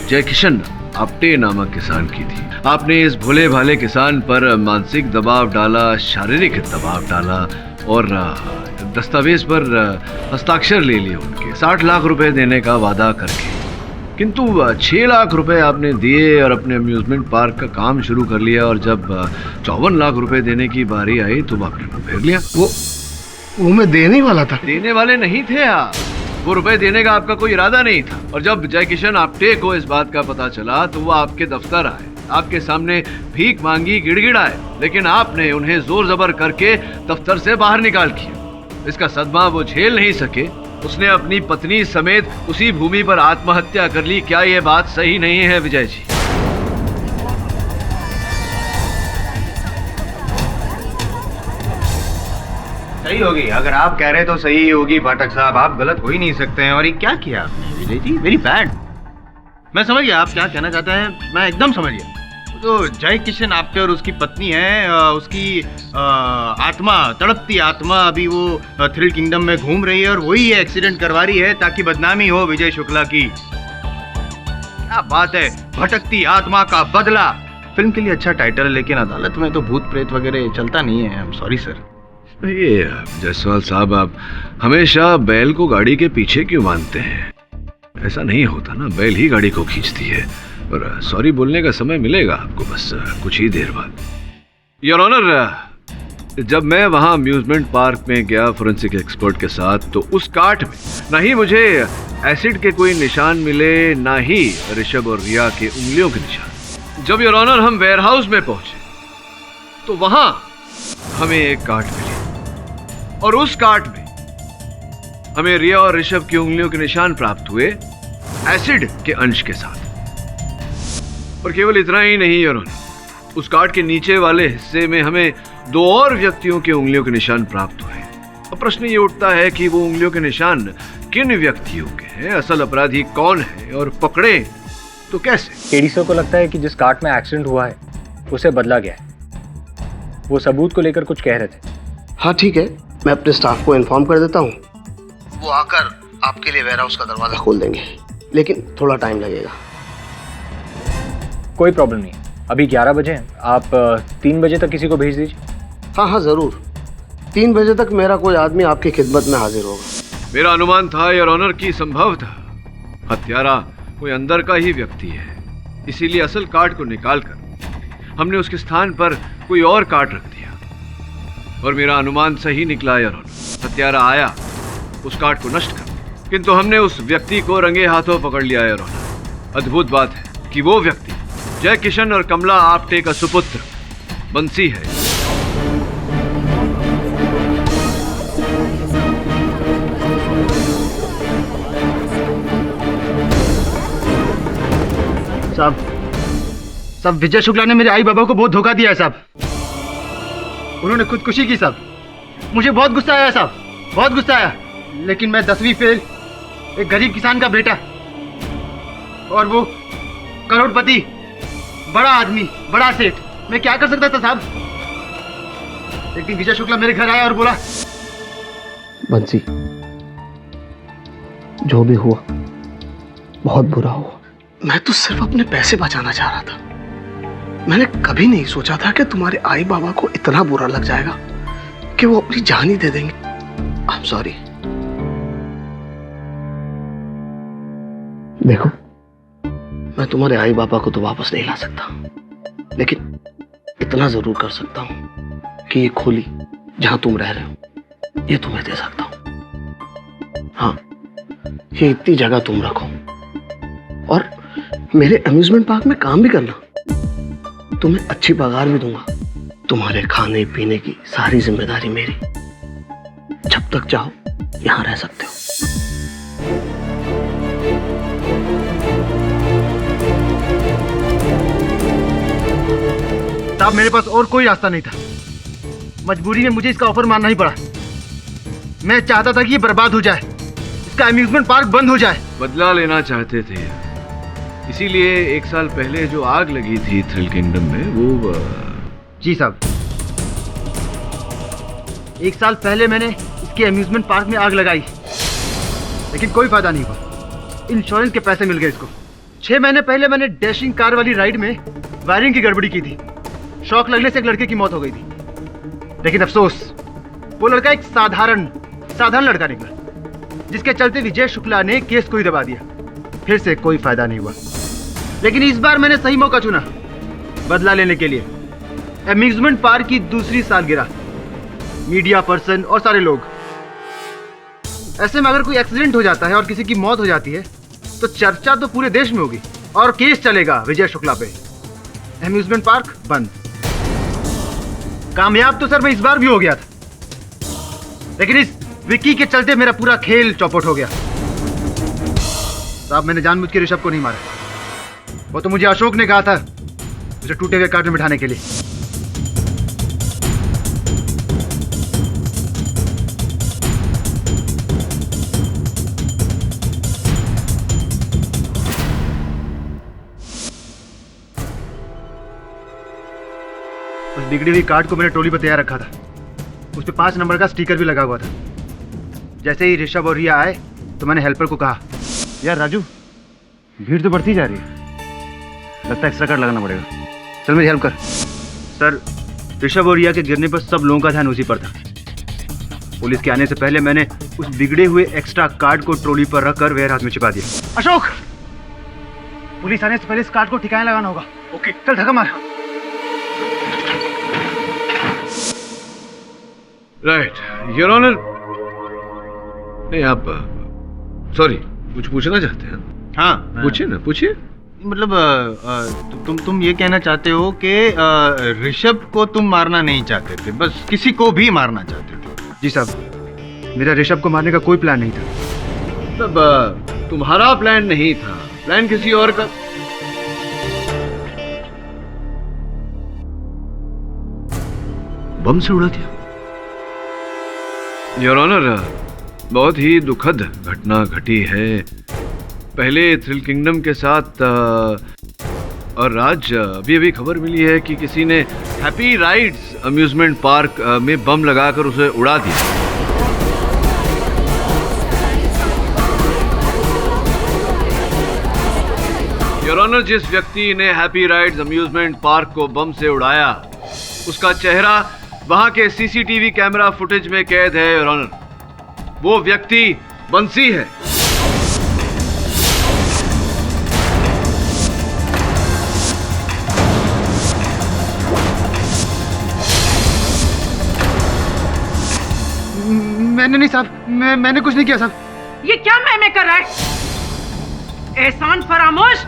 जय किशन आप्टे नामक किसान की थी। आपने इस भोले भाले किसान पर मानसिक दबाव डाला, शारीरिक दबाव डाला और दस्तावेज पर हस्ताक्षर ले लिए उनके, 60 लाख रुपए देने का वादा करके। किंतु 6 लाख रुपए आपने दिए और अपने अम्यूजमेंट पार्क का काम शुरू कर लिया, और जब 54 लाख रुपए देने की बारी आई तो आपने मुंह फेर लिया। वो मैं देने वाला था। देने वाले नहीं थे आप, वो रुपए देने का आपका कोई इरादा नहीं था। और जब जय किशन आप्टे को इस बात का पता चला तो वो आपके दफ्तर आए, आपके सामने भीख मांगी, गिड़गिड़ाए, लेकिन आपने उन्हें जोर जबर करके दफ्तर से बाहर निकाल दिया। इसका सदमा वो झेल नहीं सके, उसने अपनी पत्नी समेत उसी भूमि पर आत्महत्या कर ली। क्या ये बात सही नहीं है विजय जी? सही होगी, अगर आप कह रहे तो सही होगी पाठक साहब, आप गलत हो ही नहीं सकते हैं। और ये क्या किया आपने विजय जी? Very bad. मैं समझ गया आप क्या कहना चाहते हैं, मैं एकदम समझ गया। तो जय किशन आप्टे और उसकी पत्नी है, उसकी आत्मा, तड़पती आत्मा अभी वो थ्रिल किंगडम में घूम रही है और वही ये एक्सीडेंट करवा रही है ताकि बदनामी हो विजय शुक्ला की। क्या बात है, भटकती आत्मा का बदला। फिल्म के लिए अच्छा टाइटल है, लेकिन अदालत में तो भूत प्रेत वगैरह चलता नहीं है। आई एम सॉरी सर। ये जायसवाल साहब, आप हमेशा बैल को गाड़ी के पीछे क्यों बांधते हैं? ऐसा नहीं होता ना, बैल ही गाड़ी को खींचती है। और सॉरी बोलने का समय मिलेगा आपको बस कुछ ही देर बाद। योर ऑनर, जब मैं वहां अम्यूजमेंट पार्क में गया फोरेंसिक एक्सपर्ट के साथ, तो उस काट में ना ही मुझे एसिड के कोई निशान मिले, ना ही ऋषभ और रिया के उंगलियों के निशान। जब योर ऑनर हम वेयरहाउस में पहुंचे तो वहां हमें एक काट मिली, और उस काट में हमें रिया और ऋषभ की उंगलियों के निशान प्राप्त हुए एसिड के अंश के साथ। और केवल इतना ही नहीं योर ऑनर, उस कार्ड के नीचे वाले हिस्से में हमें 2 और व्यक्तियों के उंगलियों के निशान प्राप्त हुए। अब प्रश्न ये उठता है कि वो उंगलियों के निशान किन व्यक्तियों के हैं, असल अपराधी कौन है और पकड़े तो कैसे? केडी सर को लगता है कि जिस कार्ट में एक्सीडेंट हुआ है उसे बदला गया है। वो सबूत को लेकर कुछ कह रहे थे। हाँ ठीक है, मैं अपने स्टाफ को इन्फॉर्म कर देता हूँ, वो आकर आपके लिए वेयरहाउस का दरवाजा खोल देंगे, लेकिन थोड़ा टाइम लगेगा। कोई प्रॉब्लम नहीं, अभी 11 बजे हैं, आप 3 बजे तक किसी को भेज दीजिए। हाँ हाँ जरूर, 3 बजे तक मेरा कोई आदमी आपकी खिदमत में हाजिर होगा। मेरा अनुमान था योर ऑनर की संभव था हत्यारा कोई अंदर का ही व्यक्ति है, इसीलिए असल कार्ड को निकालकर हमने उसके स्थान पर कोई और कार्ड रख दिया। और मेरा अनुमान सही निकला योर ऑनर, हत्यारा आया उस कार्ड को नष्ट कर, किंतु हमने उस व्यक्ति को रंगे हाथों पकड़ लिया योर ऑनर। अद्भुत बात है कि वो व्यक्ति जय किशन और कमला आप्टे का सुपुत्र बंसी है। साहब विजय शुक्ला ने मेरे आई बाबा को बहुत धोखा दिया है साहब। उन्होंने खुदकुशी की साहब। मुझे बहुत गुस्सा आया साहब, बहुत गुस्सा आया, लेकिन मैं 10वीं फेल, एक गरीब किसान का बेटा, और वो करोड़पति, बड़ा आदमी, बड़ा सेठ, मैं क्या कर सकता था साहब। एक दिन विजय शुक्ला मेरे घर आया और बोला, बंसी जो भी हुआ बहुत बुरा हुआ, मैं तो सिर्फ अपने पैसे बचाना चाह रहा था, मैंने कभी नहीं सोचा था कि तुम्हारे आई बाबा को इतना बुरा लग जाएगा कि वो अपनी जान ही दे देंगे। आई एम सॉरी। देखो, मैं तुम्हारे आई बाबा को तो वापस नहीं ला सकता, लेकिन इतना जरूर कर सकता हूं कि ये खोली जहां तुम रह रहे हो ये तुम्हें दे सकता हूं। हाँ, ये इतनी जगह तुम रखो और मेरे अम्यूजमेंट पार्क में काम भी करना। तुम्हें अच्छी पगार भी दूंगा। तुम्हारे खाने पीने की सारी जिम्मेदारी मेरी। जब तक चाहो यहां रह सकते हो। साहब, मेरे पास और कोई रास्ता नहीं था। मजबूरी में मुझे इसका ऑफर मानना ही पड़ा। मैं चाहता था कि ये बर्बाद हो जाए, इसका अम्यूजमेंट पार्क बंद हो जाए। बदला लेना चाहते थे, इसीलिए 1 साल पहले जो आग लगी थी थ्रिल किंगडम में वो जी साहब, 1 साल पहले मैंने इसके अम्यूजमेंट पार्क में आग लगाई, लेकिन कोई फायदा नहीं हुआ। इंश्योरेंस के पैसे मिल गए इसको। 6 महीने पहले मैंने डैशिंग कार वाली राइड में वायरिंग की गड़बड़ी की थी। शॉक लगने से एक लड़के की मौत हो गई थी, लेकिन अफसोस वो लड़का एक साधारण लड़का निकला, जिसके चलते विजय शुक्ला ने केस को ही दबा दिया। फिर से कोई फायदा नहीं हुआ, लेकिन इस बार मैंने सही मौका चुना बदला लेने के लिए। अम्यूजमेंट पार्क की दूसरी सालगिरह, मीडिया पर्सन और सारे लोग। ऐसे में अगर कोई एक्सीडेंट हो जाता है और किसी की मौत हो जाती है तो चर्चा तो पूरे देश में होगी और केस चलेगा विजय शुक्ला पे। अम्यूजमेंट पार्क बंद। कामयाब तो सर मैं इस बार भी हो गया था, लेकिन इस विक्की के चलते मेरा पूरा खेल चौपट हो गया। साहब, मैंने जानबूझ के ऋषभ को नहीं मारा। वो तो मुझे अशोक ने कहा था उसे टूटे हुए कार्ड में बिठाने के लिए। उस बिगड़ी हुई कार्ड को मैंने ट्रॉली पर तैयार रखा था। उस पे 5 नंबर का स्टिकर भी लगा हुआ था। जैसे ही ऋषभ और रिया आए तो मैंने हेल्पर को कहा, यार राजू, भीड़ तो बढ़ती जा रही है, लगता है एक्स्ट्रा कार्ड लगाना पड़ेगा, चल मेरी हेल्प कर। सर, ऋषभ और रिया के गिरने पर सब लोगों का ध्यान उसी पर था। पुलिस के आने से पहले मैंने उस बिगड़े हुए एक्स्ट्रा कार्ड को ट्रॉली पर रखकर वेयर हाउस में छिपा दिया। अशोक, पुलिस आने से पहले इस कार्ड को ठिकाने लगाना होगा। ओके, चल धक्का मार। Right, your honour. नहीं, आप सॉरी, कुछ पूछना चाहते हैं? हाँ, पूछिए ना, पूछिए। मतलब तुम ये कहना चाहते हो कि ऋषभ को तुम मारना नहीं चाहते थे, बस किसी को भी मारना चाहते थे? जी साहब, मेरा ऋषभ को मारने का कोई प्लान नहीं था। मतलब तुम्हारा प्लान नहीं था, प्लान किसी और का। बम से उड़ा दिया। योर ऑनर, बहुत ही दुखद घटना घटी है। पहले थ्रिल किंगडम के साथ और आज अभी खबर मिली है कि किसी ने हैप्पी राइड्स अम्यूजमेंट पार्क में बम लगाकर उसे उड़ा दिया। योर ऑनर, जिस व्यक्ति ने हैप्पी राइड्स अम्यूजमेंट पार्क को बम से उड़ाया, उसका चेहरा वहां के सीसीटीवी कैमरा फुटेज में कैद है। योर ऑनर, वो व्यक्ति बंसी है। मैंने नहीं साहब, मैंने कुछ नहीं किया साहब। ये क्या मैं कर रहा है? एहसान फरामोश,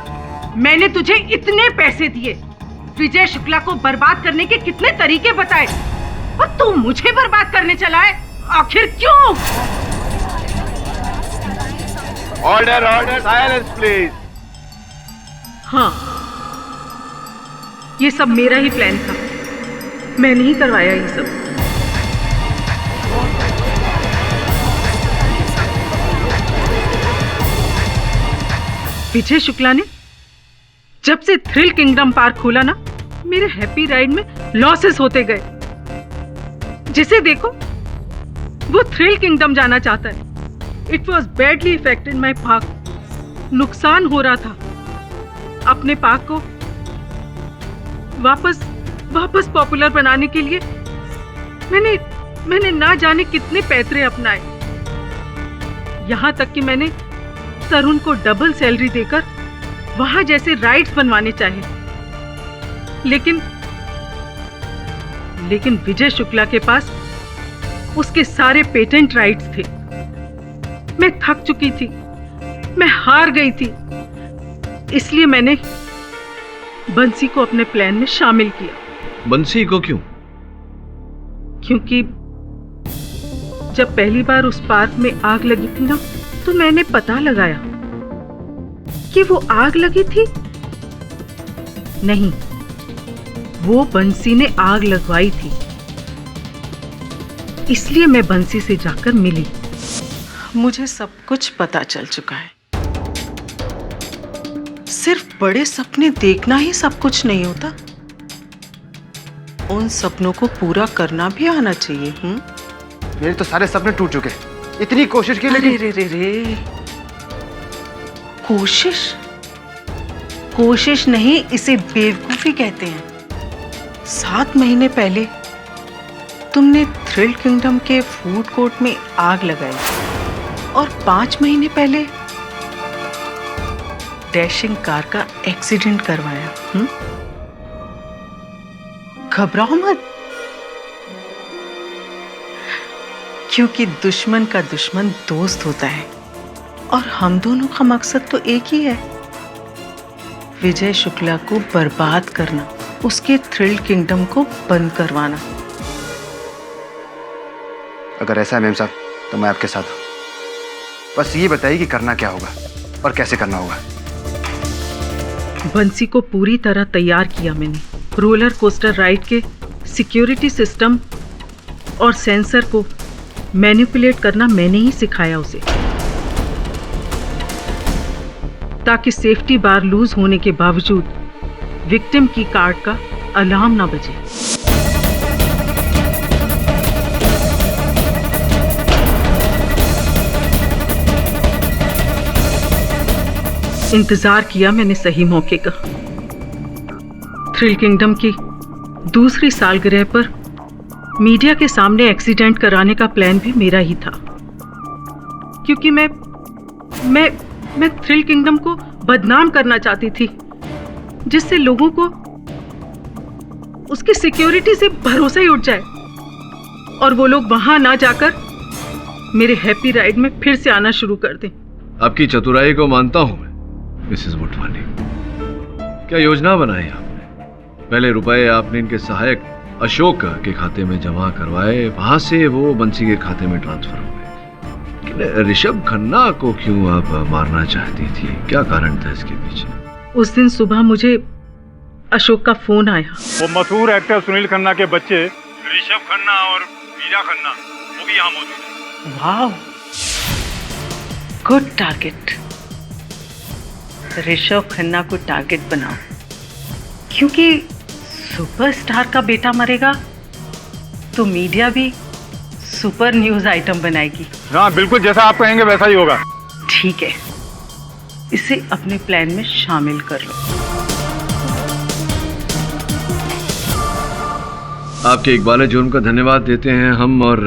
मैंने तुझे इतने पैसे दिए, विजय शुक्ला को बर्बाद करने के कितने तरीके बताए, और तू मुझे बर्बाद करने चला है। आखिर क्यों? Order, order, silence please. हाँ, ये सब मेरा ही प्लान था, मैं नहीं करवाया ये सब। विजय शुक्ला ने जब से थ्रिल किंगडम पार्क खोला ना, मेरे हैप्पी राइड में लॉसेस होते गए। जिसे देखो वो थ्रिल किंगडम जाना चाहता है। It was badly affected my park. नुकसान हो रहा था। अपने पार्क को वापस पॉपुलर बनाने के लिए मैंने ना जाने कितने पैतरे अपनाए। यहाँ तक कि मैंने तरुण को डबल सैलरी देकर वहां जैसे राइट्स बनवाने चाहे, लेकिन विजय शुक्ला के पास उसके सारे पेटेंट राइट्स थे। मैं थक चुकी थी, मैं हार गई थी, इसलिए मैंने बंसी को अपने प्लान में शामिल किया। बंसी को क्यों? क्योंकि जब पहली बार उस पार्क में आग लगी थी ना, तो मैंने पता लगाया कि वो आग लगी थी नहीं, वो बंसी ने आग लगवाई थी। इसलिए मैं बंसी से जाकर मिली। मुझे सब कुछ पता चल चुका है। सिर्फ बड़े सपने देखना ही सब कुछ नहीं होता, उन सपनों को पूरा करना भी आना चाहिए। मेरे तो सारे सपने टूट चुके, इतनी कोशिश की लेकिन रे कोशिश नहीं, इसे बेवकूफी कहते हैं। 7 महीने पहले तुमने थ्रिल किंगडम के फूड कोर्ट में आग लगाई और 5 महीने पहले डैशिंग कार का एक्सीडेंट करवाया। घबराओ मत, क्योंकि दुश्मन का दुश्मन दोस्त होता है और हम दोनों का मकसद तो एक ही है, विजय शुक्ला को बर्बाद करना, उसके थ्रिल किंगडम को बंद करवाना। अगर ऐसा है मेम साहब तो मैं आपके साथ हूं, बस ये बताइए कि करना क्या होगा और कैसे करना होगा। बंसी को पूरी तरह तैयार किया मैंने। रोलर कोस्टर राइड के सिक्योरिटी सिस्टम और सेंसर को मैनिपुलेट करना मैंने ही सिखाया उसे, ताकि सेफ्टी बार लूज होने के बावजूद विक्टिम की कार्ड का अलार्म ना बजे। इंतजार किया मैंने सही मौके का। थ्रिल किंगडम की दूसरी सालगिरह पर मीडिया के सामने एक्सीडेंट कराने का प्लान भी मेरा ही था, क्योंकि मैं थ्रिल किंगडम को बदनाम करना चाहती थी, जिससे लोगों को उसकी सिक्योरिटी से भरोसा ही उठ जाए और वो लोग वहां ना जाकर मेरे हैप्पी राइड में फिर से आना शुरू कर दें। आपकी चतुराई को मानता हूं मैं मिसेस मोटवानी। क्या योजना बनाई आपने? पहले रुपए आपने इनके सहायक अशोक के खाते में जमा करवाए, वहां से वो बंसी के खाते में ट्रांसफर हो गए। लेकिन ऋषभ खन्ना को क्यों आप मारना चाहती थी? क्या कारण था इसके पीछे? उस दिन सुबह मुझे अशोक का फोन आया। वो मशहूर एक्टर सुनील खन्ना के बच्चे ऋषभ खन्ना और मीरा खन्ना वो भी यहाँ मौजूद हैं। वाह, गुड टारगेट। ऋषभ खन्ना को टारगेट बनाओ, क्योंकि सुपरस्टार का बेटा मरेगा तो मीडिया भी सुपर न्यूज आइटम बनाएगी। हाँ बिल्कुल, जैसा आप कहेंगे वैसा ही होगा। ठीक है, इसे अपने प्लान में शामिल कर लो। आपके इकबाल जुर्म का धन्यवाद देते हैं हम, और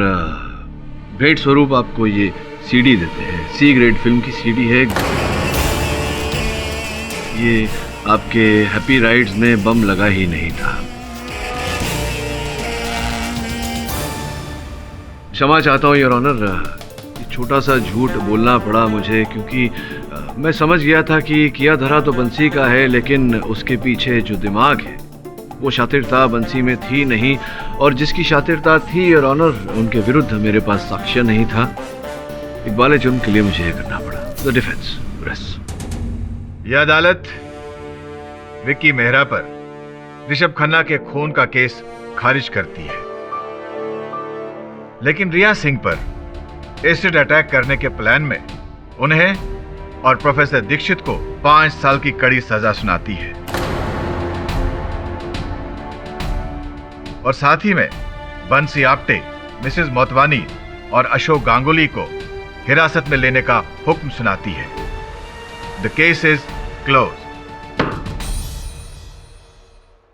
भेंट स्वरूप आपको ये सीडी देते हैं। सी ग्रेड फिल्म की सीडी है ये। आपके हैप्पी राइड्स में बम लगा ही नहीं था। क्षमा चाहता हूँ योर ऑनर, छोटा सा झूठ बोलना पड़ा मुझे, क्योंकि मैं समझ गया था कि किया धरा तो बंसी का है, लेकिन उसके पीछे जो दिमाग है वो शातिरता बंसी में थी नहीं, और जिसकी शातिरता थी योर ऑनर उनके विरुद्ध मेरे पास साक्ष्य नहीं था। इकबाल जुर्म के लिए मुझे ये करना पड़ा। The defence press. यह अदालत विक्की मेहरा पर ऋषभ खन्ना के खून का केस खारिज करती है, लेकिन रिया सिंह पर एसिड अटैक करने के प्लान में उन्हें और प्रोफेसर दीक्षित को 5 साल की कड़ी सजा सुनाती है, और साथ ही में बंसी आप्टे, मिसेस मोतवानी और अशोक गांगुली को हिरासत में लेने का हुक्म सुनाती है। The case is close.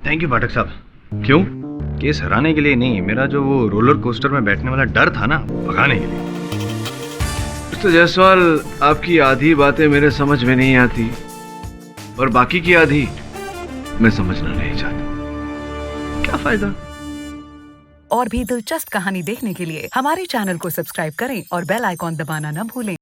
Thank you Pathak साहब। क्यों? केस हराने के लिए नहीं, मेरा जो वो रोलर कोस्टर में बैठने वाला डर था ना, भगाने के लिए। मिस्टर जायसवाल, आपकी आधी बातें मेरे समझ में नहीं आती और बाकी की आधी मैं समझना नहीं चाहता। क्या फायदा? और भी दिलचस्प कहानी देखने के लिए हमारे चैनल को सब्सक्राइब करें और बेल आइकॉन दबाना न भूलें।